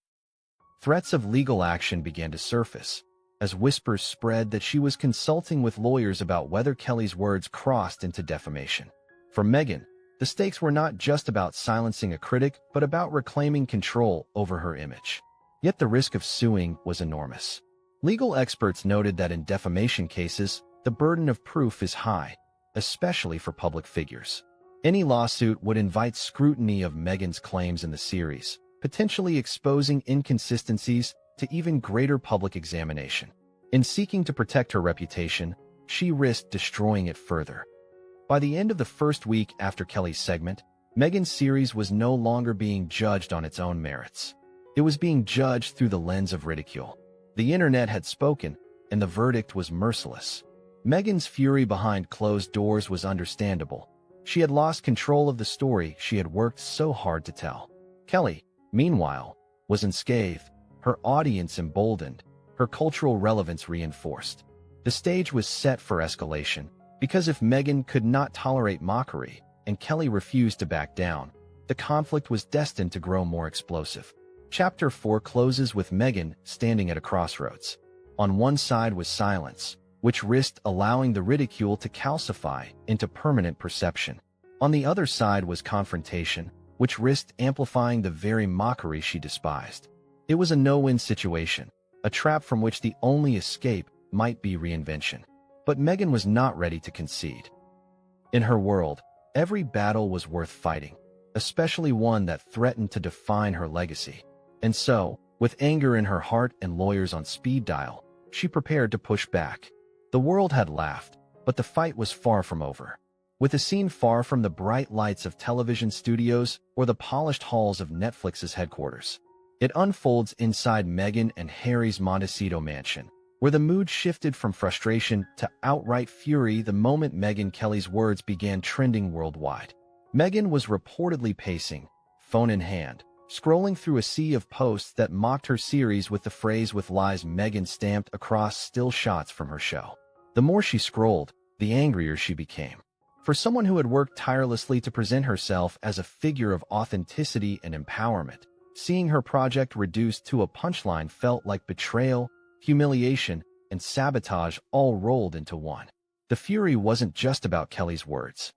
Threats of legal action began to surface, as whispers spread that she was consulting with lawyers about whether Kelly's words crossed into defamation. For Megyn, the stakes were not just about silencing a critic, but about reclaiming control over her image. Yet the risk of suing was enormous. Legal experts noted that in defamation cases, the burden of proof is high, especially for public figures. Any lawsuit would invite scrutiny of Megyn's claims in the series, potentially exposing inconsistencies to even greater public examination. In seeking to protect her reputation, she risked destroying it further. By the end of the first week after Kelly's segment, Megyn's series was no longer being judged on its own merits. It was being judged through the lens of ridicule. The internet had spoken, and the verdict was merciless. Megyn's fury behind closed doors was understandable. She had lost control of the story she had worked so hard to tell. Kelly, meanwhile, was unscathed, her audience emboldened, her cultural relevance reinforced. The stage was set for escalation, because if Megyn could not tolerate mockery, and Kelly refused to back down, the conflict was destined to grow more explosive. Chapter 4 closes with Megyn standing at a crossroads. On one side was silence, which risked allowing the ridicule to calcify into permanent perception. On the other side was confrontation, which risked amplifying the very mockery she despised. It was a no-win situation, a trap from which the only escape might be reinvention. But Megyn was not ready to concede. In her world, every battle was worth fighting, especially one that threatened to define her legacy. And so, with anger in her heart and lawyers on speed dial, she prepared to push back. The world had laughed, but the fight was far from over. With the scene far from the bright lights of television studios or the polished halls of Netflix's headquarters, it unfolds inside Megyn and Harry's Montecito mansion, where the mood shifted from frustration to outright fury the moment Megyn Kelly's words began trending worldwide. Megyn was reportedly pacing, phone in hand, scrolling through a sea of posts that mocked her series with the phrase "with lies Megyn" stamped across still shots from her show. The more she scrolled, the angrier she became. For someone who had worked tirelessly to present herself as a figure of authenticity and empowerment, seeing her project reduced to a punchline felt like betrayal, humiliation, and sabotage all rolled into one. The fury wasn't just about Kelly's words.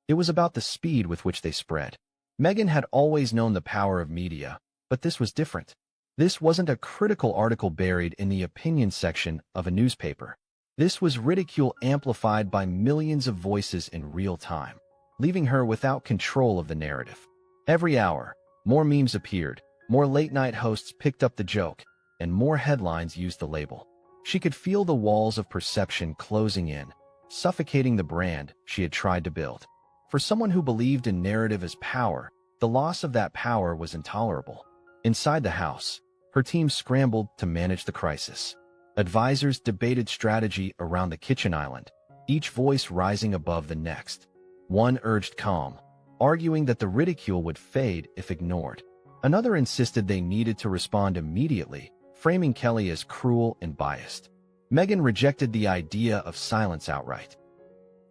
It was about the speed with which they spread. Megyn had always known the power of media, but this was different. This wasn't a critical article buried in the opinion section of a newspaper. This was ridicule amplified by millions of voices in real time, leaving her without control of the narrative. Every hour, more memes appeared, more late-night hosts picked up the joke, and more headlines used the label. She could feel the walls of perception closing in, suffocating the brand she had tried to build. For someone who believed in narrative as power, the loss of that power was intolerable. Inside the house, her team scrambled to manage the crisis. Advisors debated strategy around the kitchen island, each voice rising above the next. One urged calm, arguing that the ridicule would fade if ignored. Another insisted they needed to respond immediately, framing Kelly as cruel and biased. Meghan rejected the idea of silence outright.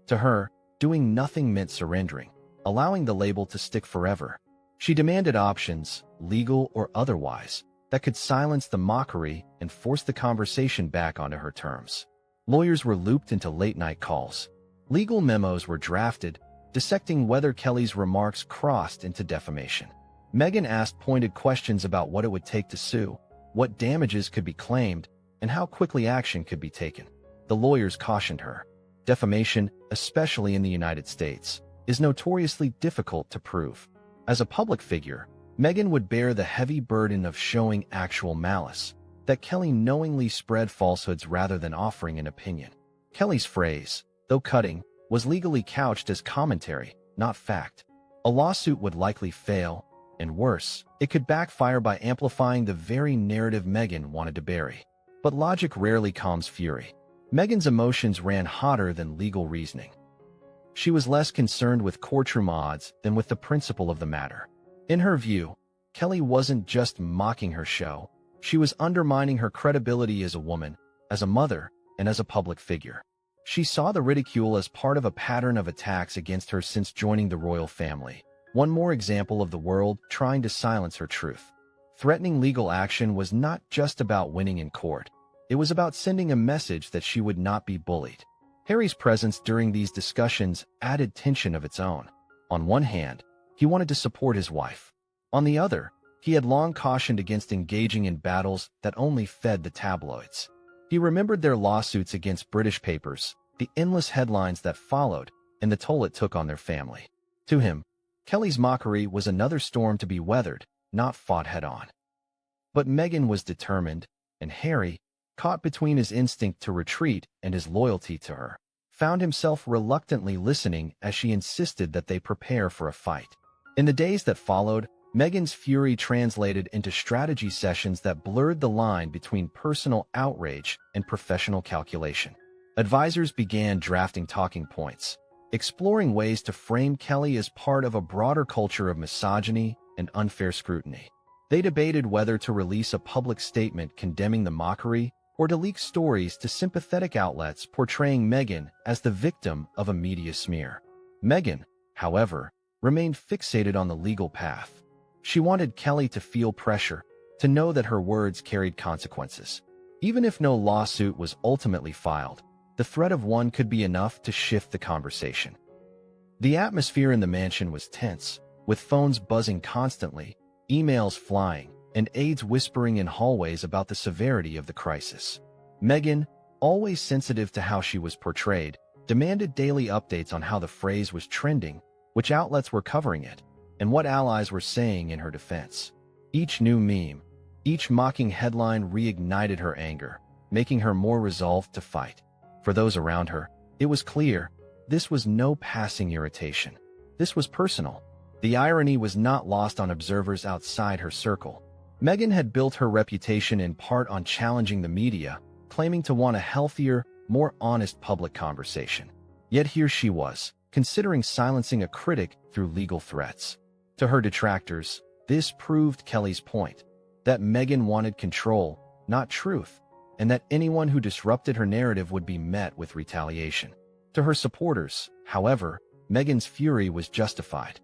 To her, doing nothing meant surrendering, allowing the label to stick forever. She demanded options, legal or otherwise, that could silence the mockery and force the conversation back onto her terms. Lawyers were looped into late-night calls. Legal memos were drafted, dissecting whether Kelly's remarks crossed into defamation. Meghan asked pointed questions about what it would take to sue, what damages could be claimed, and how quickly action could be taken. The lawyers cautioned her. Defamation, especially in the United States, is notoriously difficult to prove. As a public figure, Meghan would bear the heavy burden of showing actual malice, that Kelly knowingly spread falsehoods rather than offering an opinion. Kelly's phrase, though cutting, was legally couched as commentary, not fact. A lawsuit would likely fail, and worse, it could backfire by amplifying the very narrative Meghan wanted to bury. But logic rarely calms fury. Meghan's emotions ran hotter than legal reasoning. She was less concerned with courtroom odds than with the principle of the matter. In her view, Kelly wasn't just mocking her show, she was undermining her credibility as a woman, as a mother, and as a public figure. She saw the ridicule as part of a pattern of attacks against her since joining the royal family. One more example of the world trying to silence her truth. Threatening legal action was not just about winning in court. It was about sending a message that she would not be bullied. Harry's presence during these discussions added tension of its own. On one hand, he wanted to support his wife. On the other, he had long cautioned against engaging in battles that only fed the tabloids. He remembered their lawsuits against British papers, the endless headlines that followed, and the toll it took on their family. To him, Kelly's mockery was another storm to be weathered, not fought head-on. But Meghan was determined, and Harry, caught between his instinct to retreat and his loyalty to her, found himself reluctantly listening as she insisted that they prepare for a fight. In the days that followed, Meghan's fury translated into strategy sessions that blurred the line between personal outrage and professional calculation. Advisors began drafting talking points, exploring ways to frame Kelly as part of a broader culture of misogyny and unfair scrutiny. They debated whether to release a public statement condemning the mockery or to leak stories to sympathetic outlets portraying Meghan as the victim of a media smear. Meghan, however, remained fixated on the legal path. She wanted Kelly to feel pressure, to know that her words carried consequences. Even if no lawsuit was ultimately filed, the threat of one could be enough to shift the conversation. The atmosphere in the mansion was tense, with phones buzzing constantly, emails flying, and aides whispering in hallways about the severity of the crisis. Meghan, always sensitive to how she was portrayed, demanded daily updates on how the phrase was trending, which outlets were covering it, and what allies were saying in her defense. Each new meme, each mocking headline reignited her anger, making her more resolved to fight. For those around her, it was clear, this was no passing irritation. This was personal. The irony was not lost on observers outside her circle. Meghan had built her reputation in part on challenging the media, claiming to want a healthier, more honest public conversation. Yet here she was, considering silencing a critic through legal threats. To her detractors, this proved Kelly's point, that Meghan wanted control, not truth, and that anyone who disrupted her narrative would be met with retaliation. To her supporters, however, Meghan's fury was justified.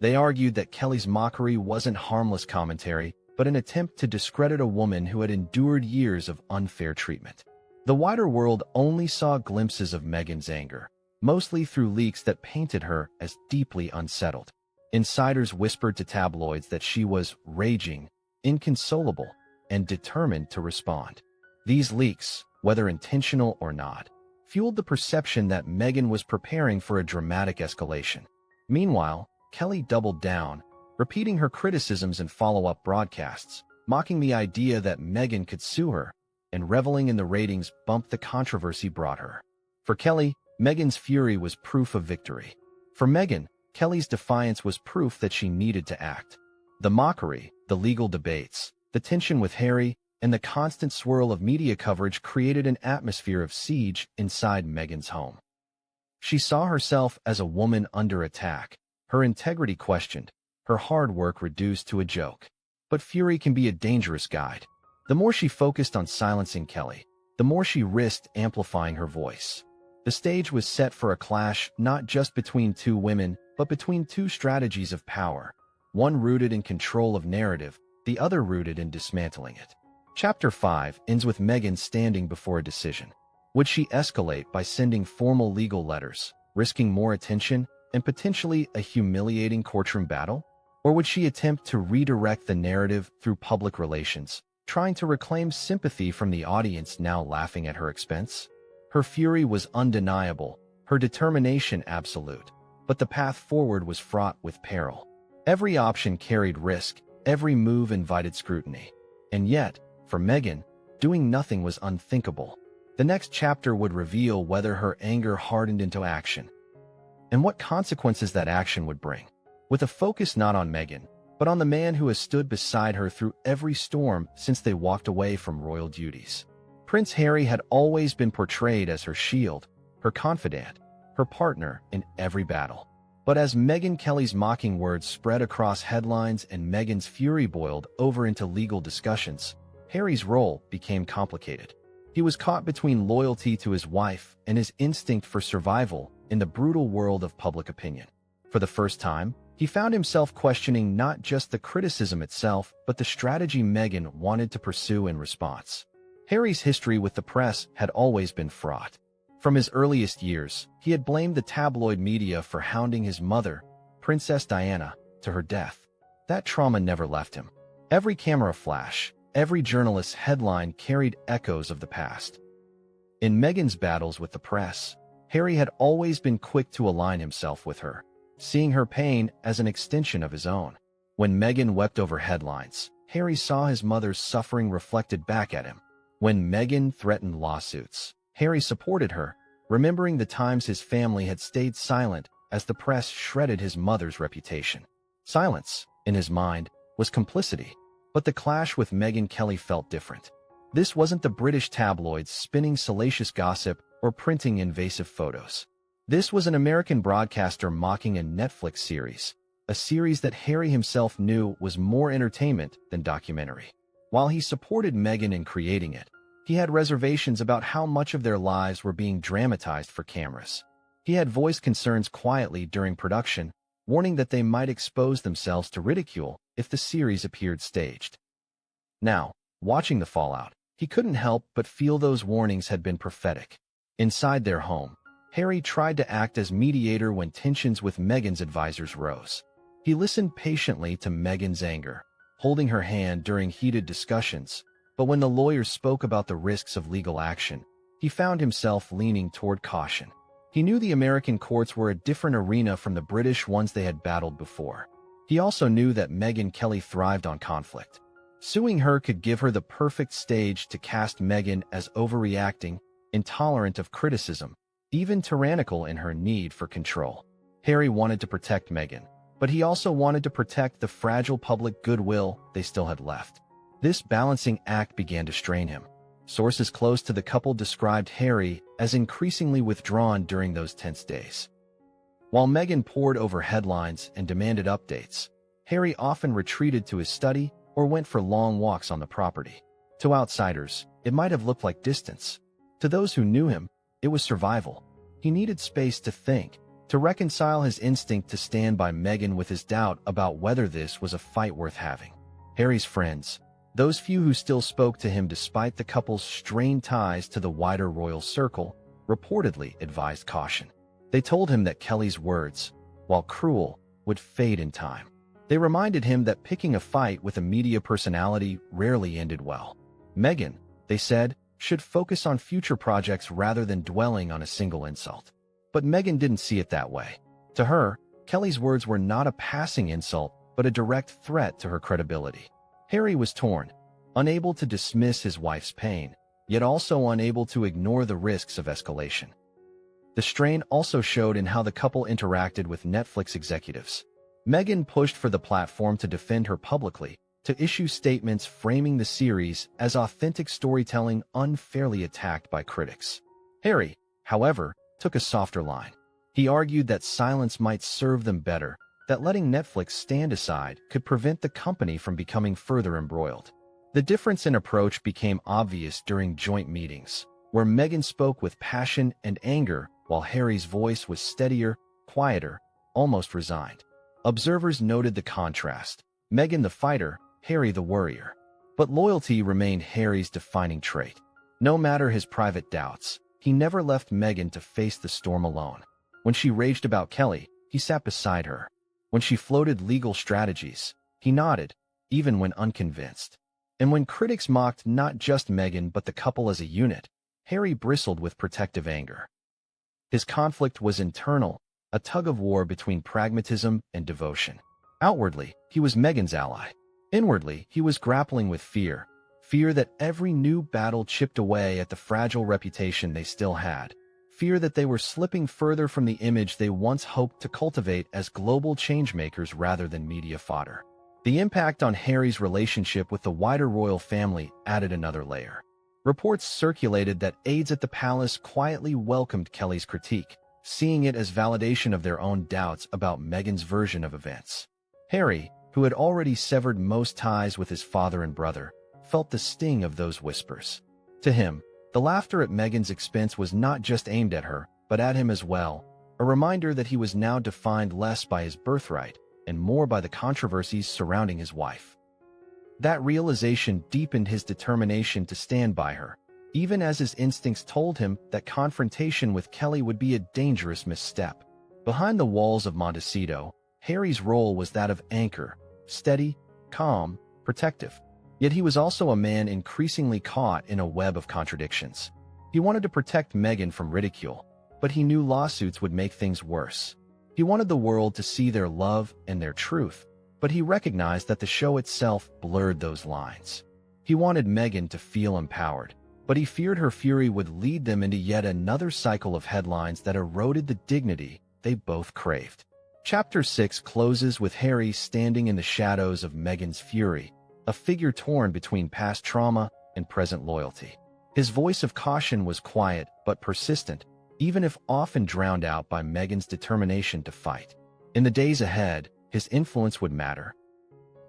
They argued that Kelly's mockery wasn't harmless commentary, but an attempt to discredit a woman who had endured years of unfair treatment. The wider world only saw glimpses of Meghan's anger, mostly through leaks that painted her as deeply unsettled. Insiders whispered to tabloids that she was raging, inconsolable, and determined to respond. These leaks, whether intentional or not, fueled the perception that Meghan was preparing for a dramatic escalation. Meanwhile, Kelly doubled down, repeating her criticisms in follow-up broadcasts, mocking the idea that Meghan could sue her, and reveling in the ratings bump the controversy brought her. For Kelly, Meghan's fury was proof of victory. For Meghan, Kelly's defiance was proof that she needed to act. The mockery, the legal debates, the tension with Harry, and the constant swirl of media coverage created an atmosphere of siege inside Meghan's home. She saw herself as a woman under attack, her integrity questioned, her hard work reduced to a joke. But fury can be a dangerous guide. The more she focused on silencing Kelly, the more she risked amplifying her voice. The stage was set for a clash not just between two women, but between two strategies of power, one rooted in control of narrative, the other rooted in dismantling it. Chapter 5 ends with Meghan standing before a decision. Would she escalate by sending formal legal letters, risking more attention and potentially a humiliating courtroom battle? Or would she attempt to redirect the narrative through public relations, trying to reclaim sympathy from the audience now laughing at her expense? Her fury was undeniable, her determination absolute, but the path forward was fraught with peril. Every option carried risk, every move invited scrutiny. And yet, for Meghan, doing nothing was unthinkable. The next chapter would reveal whether her anger hardened into action, and what consequences that action would bring. With a focus not on Meghan, but on the man who has stood beside her through every storm since they walked away from royal duties. Prince Harry had always been portrayed as her shield, her confidant, her partner in every battle. But as Megyn Kelly's mocking words spread across headlines and Meghan's fury boiled over into legal discussions, Harry's role became complicated. He was caught between loyalty to his wife and his instinct for survival in the brutal world of public opinion. For the first time, he found himself questioning not just the criticism itself, but the strategy Meghan wanted to pursue in response. Harry's history with the press had always been fraught. From his earliest years, he had blamed the tabloid media for hounding his mother, Princess Diana, to her death. That trauma never left him. Every camera flash, every journalist's headline carried echoes of the past. In Meghan's battles with the press, Harry had always been quick to align himself with her, seeing her pain as an extension of his own. When Meghan wept over headlines, Harry saw his mother's suffering reflected back at him. When Meghan threatened lawsuits, Harry supported her, remembering the times his family had stayed silent as the press shredded his mother's reputation. Silence, in his mind, was complicity, but the clash with Megyn Kelly felt different. This wasn't the British tabloids spinning salacious gossip or printing invasive photos. This was an American broadcaster mocking a Netflix series, a series that Harry himself knew was more entertainment than documentary. While he supported Meghan in creating it, he had reservations about how much of their lives were being dramatized for cameras. He had voiced concerns quietly during production, warning that they might expose themselves to ridicule if the series appeared staged. Now, watching the fallout, he couldn't help but feel those warnings had been prophetic. Inside their home, Harry tried to act as mediator when tensions with Meghan's advisors rose. He listened patiently to Meghan's anger, holding her hand during heated discussions, but when the lawyers spoke about the risks of legal action, he found himself leaning toward caution. He knew the American courts were a different arena from the British ones they had battled before. He also knew that Megyn Kelly thrived on conflict. Suing her could give her the perfect stage to cast Meghan as overreacting, intolerant of criticism, even tyrannical in her need for control. Harry wanted to protect Meghan, but he also wanted to protect the fragile public goodwill they still had left. This balancing act began to strain him. Sources close to the couple described Harry as increasingly withdrawn during those tense days. While Meghan pored over headlines and demanded updates, Harry often retreated to his study or went for long walks on the property. To outsiders, it might have looked like distance. To those who knew him, it was survival. He needed space to think, to reconcile his instinct to stand by Meghan with his doubt about whether this was a fight worth having. Harry's friends, those few who still spoke to him despite the couple's strained ties to the wider royal circle, reportedly advised caution. They told him that Kelly's words, while cruel, would fade in time. They reminded him that picking a fight with a media personality rarely ended well. Meghan, they said, should focus on future projects rather than dwelling on a single insult. But Meghan didn't see it that way. To her, Kelly's words were not a passing insult, but a direct threat to her credibility. Harry was torn. unable to dismiss his wife's pain, yet also unable to ignore the risks of escalation. The strain also showed in how the couple interacted with Netflix executives. Megyn pushed for the platform to defend her publicly, to issue statements framing the series as authentic storytelling unfairly attacked by critics. Harry, however, took a softer line. He argued that silence might serve them better, that letting Netflix stand aside could prevent the company from becoming further embroiled. The difference in approach became obvious during joint meetings, where Megyn spoke with passion and anger, while Harry's voice was steadier, quieter, almost resigned. Observers noted the contrast. Megyn the fighter, Harry the worrier. But loyalty remained Harry's defining trait. No matter his private doubts, he never left Megyn to face the storm alone. When she raged about Kelly, he sat beside her. When she floated legal strategies, he nodded, even when unconvinced. And when critics mocked not just Megyn but the couple as a unit, Harry bristled with protective anger. His conflict was internal, a tug-of-war between pragmatism and devotion. Outwardly, he was Megyn's ally. Inwardly, he was grappling with fear that every new battle chipped away at the fragile reputation they still had, fear that they were slipping further from the image they once hoped to cultivate as global changemakers rather than media fodder. The impact on Harry's relationship with the wider royal family added another layer. Reports circulated that aides at the palace quietly welcomed Kelly's critique, seeing it as validation of their own doubts about Megyn's version of events. Harry, who had already severed most ties with his father and brother, felt the sting of those whispers. To him, the laughter at Megyn's expense was not just aimed at her, but at him as well, a reminder that he was now defined less by his birthright and more by the controversies surrounding his wife. That realization deepened his determination to stand by her, even as his instincts told him that confrontation with Kelly would be a dangerous misstep. Behind the walls of Montecito, Harry's role was that of anchor, steady, calm, protective. Yet he was also a man increasingly caught in a web of contradictions. He wanted to protect Megyn from ridicule, but he knew lawsuits would make things worse. He wanted the world to see their love and their truth, but he recognized that the show itself blurred those lines. He wanted Megyn to feel empowered, but he feared her fury would lead them into yet another cycle of headlines that eroded the dignity they both craved. Chapter 6 closes with Harry standing in the shadows of Megyn's fury, a figure torn between past trauma and present loyalty. His voice of caution was quiet but persistent, even if often drowned out by Megyn's determination to fight. In the days ahead, his influence would matter.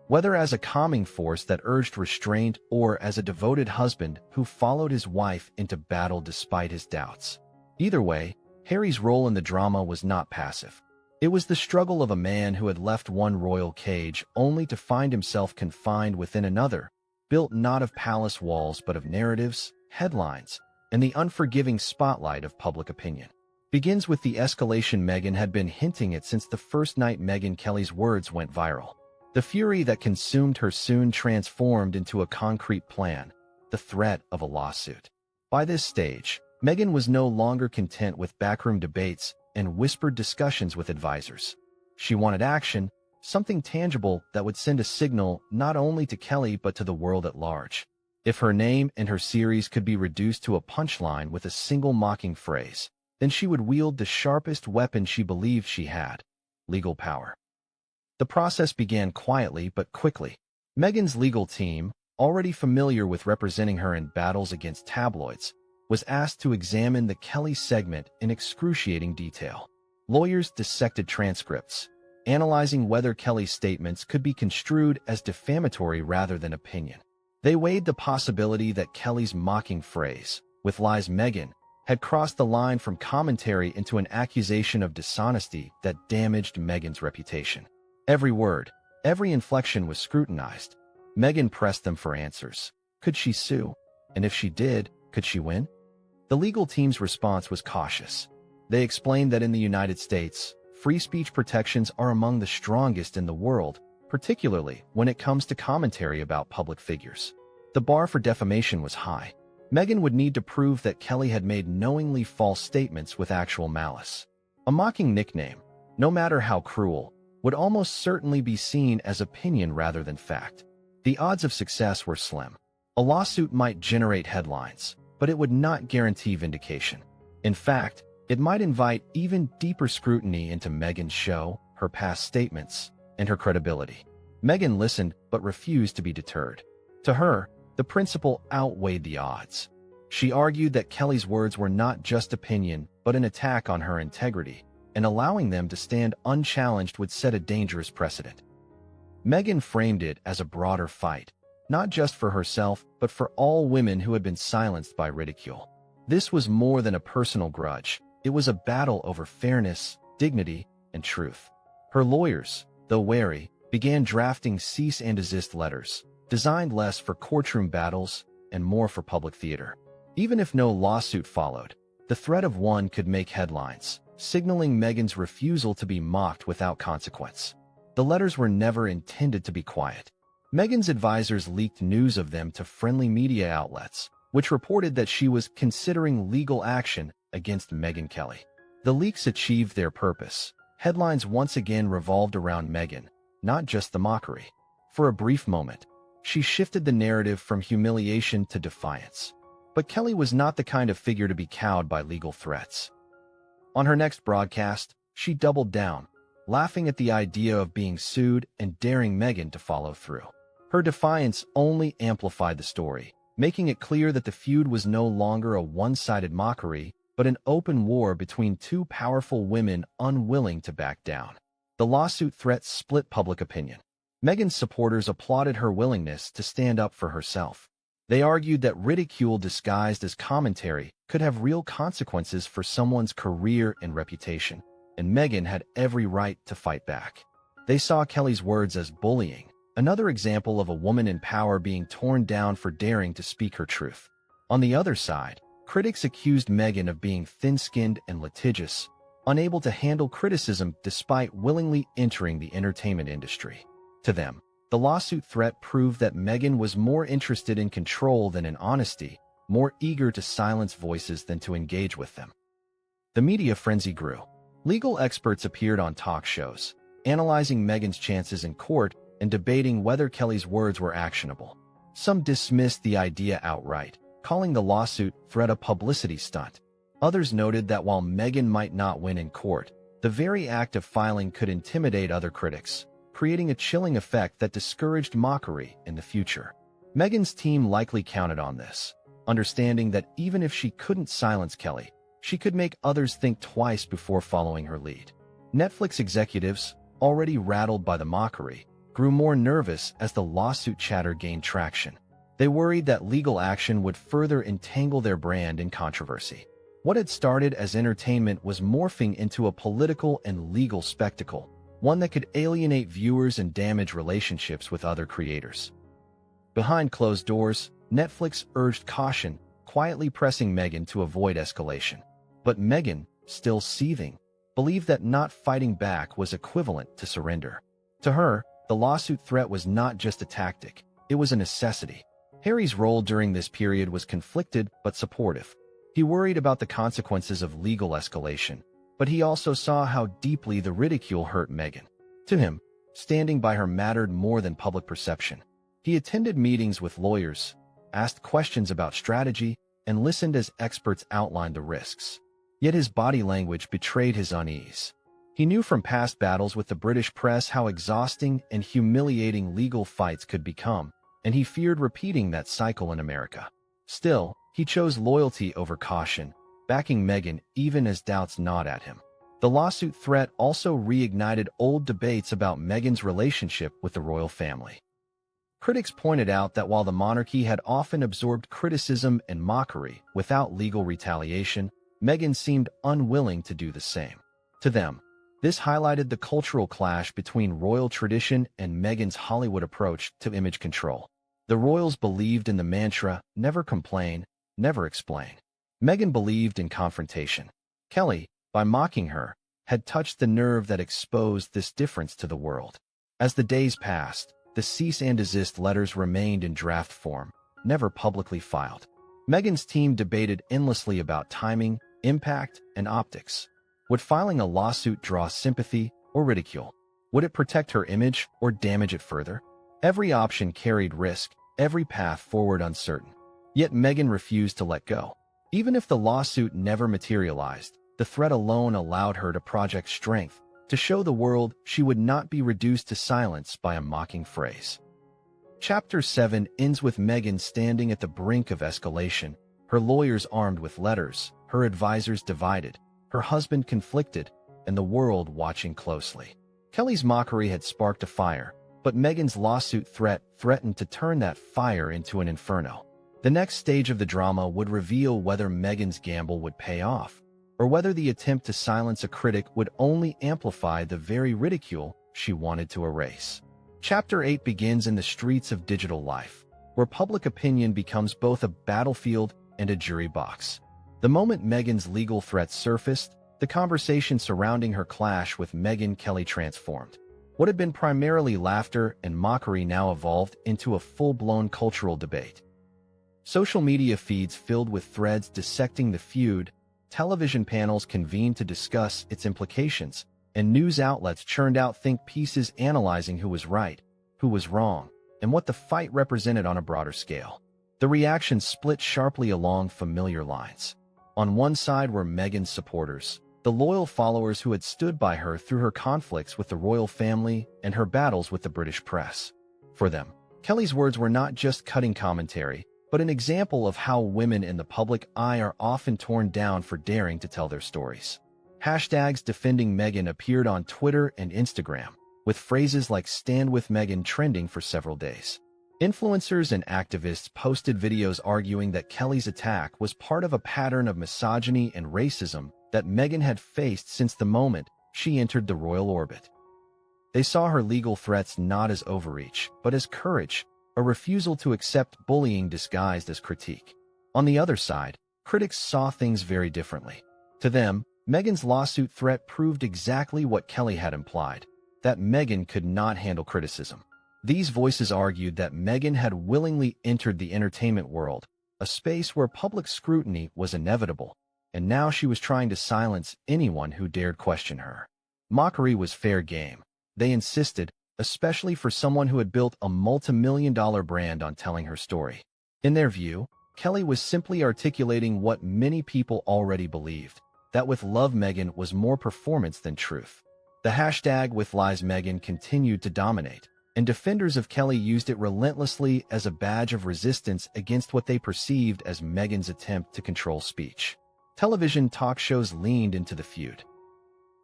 Whether as a calming force that urged restraint or as a devoted husband who followed his wife into battle despite his doubts. Either way, Harry's role in the drama was not passive. It was the struggle of a man who had left one royal cage only to find himself confined within another, built not of palace walls but of narratives, headlines, and the unforgiving spotlight of public opinion. Begins with the escalation Megyn had been hinting at since the first night Megyn Kelly's words went viral. The fury that consumed her soon transformed into a concrete plan, the threat of a lawsuit. By this stage, Megyn was no longer content with backroom debates and whispered discussions with advisors. She wanted action, something tangible that would send a signal not only to Kelly but to the world at large. If her name and her series could be reduced to a punchline with a single mocking phrase, then she would wield the sharpest weapon she believed she had: legal power. The process began quietly but quickly. Megyn's legal team, already familiar with representing her in battles against tabloids, was asked to examine the Kelly segment in excruciating detail. Lawyers dissected transcripts, analyzing whether Kelly's statements could be construed as defamatory rather than opinion. They weighed the possibility that Kelly's mocking phrase, "with lies Megyn," had crossed the line from commentary into an accusation of dishonesty that damaged Megyn's reputation. Every word, every inflection was scrutinized. Megyn pressed them for answers. Could she sue? And if she did, could she win? The legal team's response was cautious. They explained that in the United States, free speech protections are among the strongest in the world, particularly when it comes to commentary about public figures. The bar for defamation was high. Megyn would need to prove that Kelly had made knowingly false statements with actual malice. A mocking nickname, no matter how cruel, would almost certainly be seen as opinion rather than fact. The odds of success were slim. A lawsuit might generate headlines, but it would not guarantee vindication. In fact, it might invite even deeper scrutiny into Meghan's show, her past statements, and her credibility. Meghan listened but refused to be deterred. To her, the principle outweighed the odds. She argued that Kelly's words were not just opinion but an attack on her integrity, and allowing them to stand unchallenged would set a dangerous precedent. Meghan framed it as a broader fight, not just for herself but for all women who had been silenced by ridicule. This was more than a personal grudge. It was a battle over fairness, dignity, and truth. Her lawyers, though wary, began drafting cease and desist letters, designed less for courtroom battles and more for public theater. Even if no lawsuit followed, the threat of one could make headlines, signaling Meghan's refusal to be mocked without consequence. The letters were never intended to be quiet. Meghan's advisors leaked news of them to friendly media outlets, which reported that she was considering legal action against Megyn Kelly. The leaks achieved their purpose. Headlines once again revolved around Meghan, not just the mockery. For a brief moment, she shifted the narrative from humiliation to defiance. But Kelly was not the kind of figure to be cowed by legal threats. On her next broadcast, she doubled down, laughing at the idea of being sued and daring Meghan to follow through. Her defiance only amplified the story, making it clear that the feud was no longer a one-sided mockery, but an open war between two powerful women unwilling to back down. The lawsuit threat split public opinion. Meghan's supporters applauded her willingness to stand up for herself. They argued that ridicule disguised as commentary could have real consequences for someone's career and reputation, and Meghan had every right to fight back. They saw Kelly's words as bullying, another example of a woman in power being torn down for daring to speak her truth. On the other side, critics accused Meghan of being thin-skinned and litigious, unable to handle criticism despite willingly entering the entertainment industry. To them, the lawsuit threat proved that Meghan was more interested in control than in honesty, more eager to silence voices than to engage with them. The media frenzy grew. Legal experts appeared on talk shows, analyzing Meghan's chances in court and debating whether Kelly's words were actionable. Some dismissed the idea outright, calling the lawsuit threat a publicity stunt. Others noted that while Meghan might not win in court, the very act of filing could intimidate other critics, creating a chilling effect that discouraged mockery in the future. Meghan's team likely counted on this, understanding that even if she couldn't silence Kelly, she could make others think twice before following her lead. Netflix executives, already rattled by the mockery, grew more nervous as the lawsuit chatter gained traction. They worried that legal action would further entangle their brand in controversy. What had started as entertainment was morphing into a political and legal spectacle, one that could alienate viewers and damage relationships with other creators. Behind closed doors, Netflix urged caution, quietly pressing Meghan to avoid escalation. But Meghan, still seething, believed that not fighting back was equivalent to surrender. To her, the lawsuit threat was not just a tactic, it was a necessity. Harry's role during this period was conflicted but supportive. He worried about the consequences of legal escalation, but he also saw how deeply the ridicule hurt Meghan. To him, standing by her mattered more than public perception. He attended meetings with lawyers, asked questions about strategy, and listened as experts outlined the risks. Yet his body language betrayed his unease. He knew from past battles with the British press how exhausting and humiliating legal fights could become, and he feared repeating that cycle in America. Still, he chose loyalty over caution, backing Meghan even as doubts gnawed at him. The lawsuit threat also reignited old debates about Meghan's relationship with the royal family. Critics pointed out that while the monarchy had often absorbed criticism and mockery without legal retaliation, Meghan seemed unwilling to do the same. To them, this highlighted the cultural clash between royal tradition and Meghan's Hollywood approach to image control. The royals believed in the mantra, never complain, never explain. Meghan believed in confrontation. Kelly, by mocking her, had touched the nerve that exposed this difference to the world. As the days passed, the cease and desist letters remained in draft form, never publicly filed. Meghan's team debated endlessly about timing, impact, and optics. Would filing a lawsuit draw sympathy or ridicule? Would it protect her image or damage it further? Every option carried risk, every path forward uncertain. Yet Megyn refused to let go. Even if the lawsuit never materialized, the threat alone allowed her to project strength, to show the world she would not be reduced to silence by a mocking phrase. Chapter 7 ends with Megyn standing at the brink of escalation, her lawyers armed with letters, her advisors divided, her husband conflicted, and the world watching closely. Kelly's mockery had sparked a fire, but Megyn's lawsuit threatened to turn that fire into an inferno. The next stage of the drama would reveal whether Megyn's gamble would pay off, or whether the attempt to silence a critic would only amplify the very ridicule she wanted to erase. Chapter 8 begins in the streets of digital life, where public opinion becomes both a battlefield and a jury box. The moment Megyn's legal threats surfaced, the conversation surrounding her clash with Megyn Kelly transformed. What had been primarily laughter and mockery now evolved into a full-blown cultural debate. Social media feeds filled with threads dissecting the feud, television panels convened to discuss its implications, and news outlets churned out think pieces analyzing who was right, who was wrong, and what the fight represented on a broader scale. The reactions split sharply along familiar lines. On one side were Megyn's supporters, the loyal followers who had stood by her through her conflicts with the royal family and her battles with the British press. For them, Kelly's words were not just cutting commentary, but an example of how women in the public eye are often torn down for daring to tell their stories. Hashtags defending Megyn appeared on Twitter and Instagram, with phrases like "Stand with Megyn" trending for several days. Influencers and activists posted videos arguing that Kelly's attack was part of a pattern of misogyny and racism that Megyn had faced since the moment she entered the royal orbit. They saw her legal threats not as overreach, but as courage, a refusal to accept bullying disguised as critique. On the other side, critics saw things very differently. To them, Megyn's lawsuit threat proved exactly what Kelly had implied, that Megyn could not handle criticism. These voices argued that Megyn had willingly entered the entertainment world, a space where public scrutiny was inevitable, and now she was trying to silence anyone who dared question her. Mockery was fair game, they insisted, especially for someone who had built a multi-million-dollar brand on telling her story. In their view, Kelly was simply articulating what many people already believed, that with Love Megyn was more performance than truth. The hashtag #WithLiesMegyn continued to dominate, and defenders of Kelly used it relentlessly as a badge of resistance against what they perceived as Megyn's attempt to control speech. Television talk shows leaned into the feud.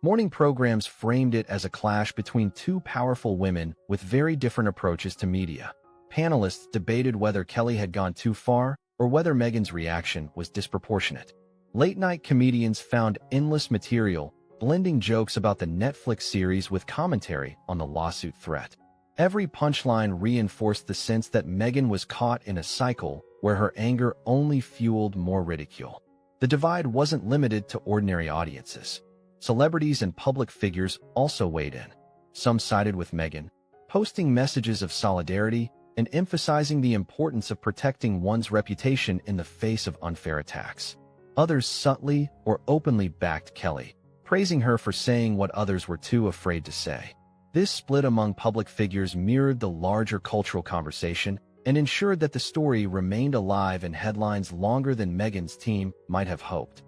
Morning programs framed it as a clash between two powerful women with very different approaches to media. Panelists debated whether Kelly had gone too far or whether Megyn's reaction was disproportionate. Late-night comedians found endless material, blending jokes about the Netflix series with commentary on the lawsuit threat. Every punchline reinforced the sense that Megyn was caught in a cycle where her anger only fueled more ridicule. The divide wasn't limited to ordinary audiences. Celebrities and public figures also weighed in. Some sided with Megyn, posting messages of solidarity and emphasizing the importance of protecting one's reputation in the face of unfair attacks. Others subtly or openly backed Kelly, praising her for saying what others were too afraid to say. This split among public figures mirrored the larger cultural conversation and ensured that the story remained alive in headlines longer than Megyn's team might have hoped.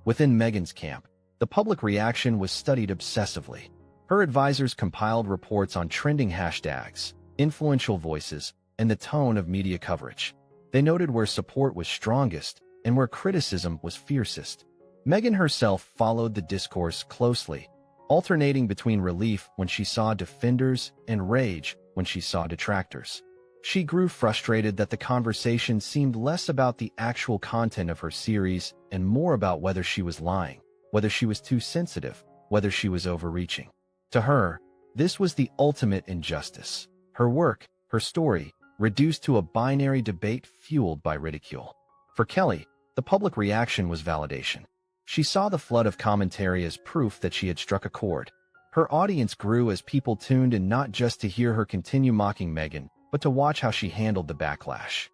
Within Megyn's camp, the public reaction was studied obsessively. Her advisors compiled reports on trending hashtags, influential voices, and the tone of media coverage. They noted where support was strongest and where criticism was fiercest. Megyn herself followed the discourse closely, alternating between relief when she saw defenders and rage when she saw detractors. She grew frustrated that the conversation seemed less about the actual content of her series and more about whether she was lying, whether she was too sensitive, whether she was overreaching. To her, this was the ultimate injustice. Her work, her story, reduced to a binary debate fueled by ridicule. For Kelly, the public reaction was validation. She saw the flood of commentary as proof that she had struck a chord. Her audience grew as people tuned in not just to hear her continue mocking Megyn, but to watch how she handled the backlash.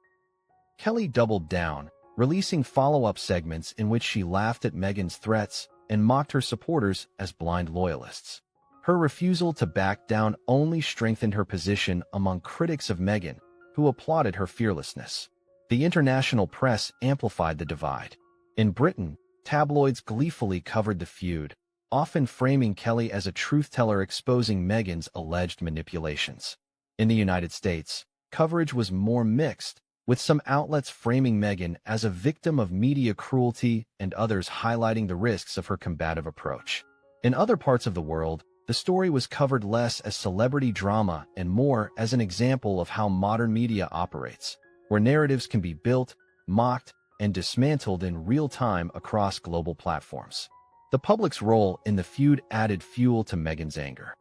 Kelly doubled down, releasing follow-up segments in which she laughed at Megyn's threats and mocked her supporters as blind loyalists. Her refusal to back down only strengthened her position among critics of Megyn, who applauded her fearlessness. The international press amplified the divide. In Britain, tabloids gleefully covered the feud, often framing Kelly as a truth-teller exposing Meghan's alleged manipulations. In the United States, coverage was more mixed, with some outlets framing Meghan as a victim of media cruelty and others highlighting the risks of her combative approach. In other parts of the world, the story was covered less as celebrity drama and more as an example of how modern media operates, where narratives can be built, mocked, and dismantled in real time across global platforms. The public's role in the feud added fuel to Meghan's anger.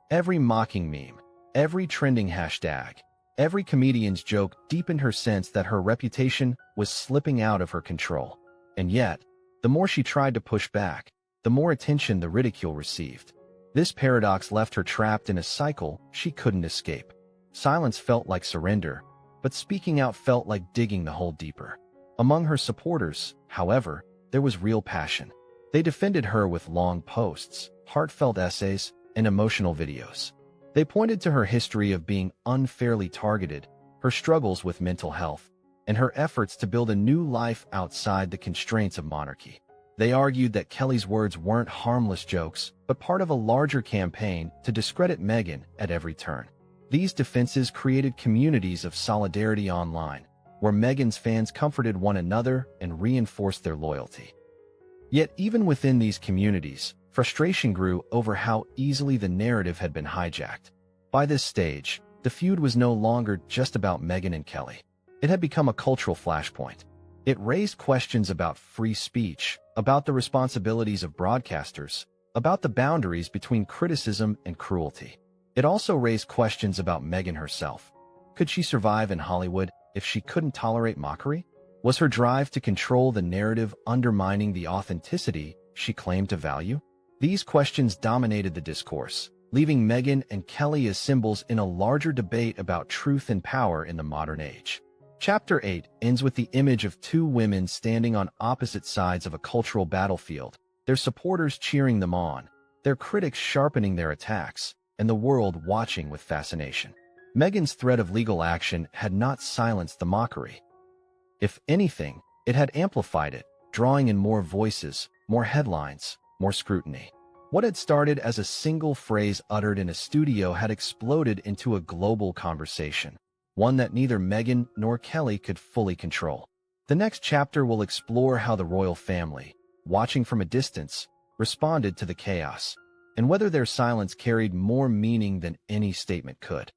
Every mocking meme, every trending hashtag, every comedian's joke deepened her sense that her reputation was slipping out of her control. And yet, the more she tried to push back, the more attention the ridicule received. This paradox left her trapped in a cycle she couldn't escape. Silence felt like surrender, but speaking out felt like digging the hole deeper. Among her supporters, however, there was real passion. They defended her with long posts, heartfelt essays, and emotional videos. They pointed to her history of being unfairly targeted, her struggles with mental health, and her efforts to build a new life outside the constraints of monarchy. They argued that Kelly's words weren't harmless jokes, but part of a larger campaign to discredit Meghan at every turn. These defenses created communities of solidarity online, where Meghan's fans comforted one another and reinforced their loyalty. Yet even within these communities, frustration grew over how easily the narrative had been hijacked. By this stage, the feud was no longer just about Meghan and Kelly. It had become a cultural flashpoint. It raised questions about free speech, about the responsibilities of broadcasters, about the boundaries between criticism and cruelty. It also raised questions about Meghan herself. Could she survive in Hollywood if she couldn't tolerate mockery? Was her drive to control the narrative undermining the authenticity she claimed to value? These questions dominated the discourse, leaving Meghan and Kelly as symbols in a larger debate about truth and power in the modern age. Chapter 8 ends with the image of two women standing on opposite sides of a cultural battlefield, their supporters cheering them on, their critics sharpening their attacks, and the world watching with fascination. Meghan's threat of legal action had not silenced the mockery. If anything, it had amplified it, drawing in more voices, more headlines, more scrutiny. What had started as a single phrase uttered in a studio had exploded into a global conversation, one that neither Meghan nor Kelly could fully control. The next chapter will explore how the royal family, watching from a distance, responded to the chaos, and whether their silence carried more meaning than any statement could.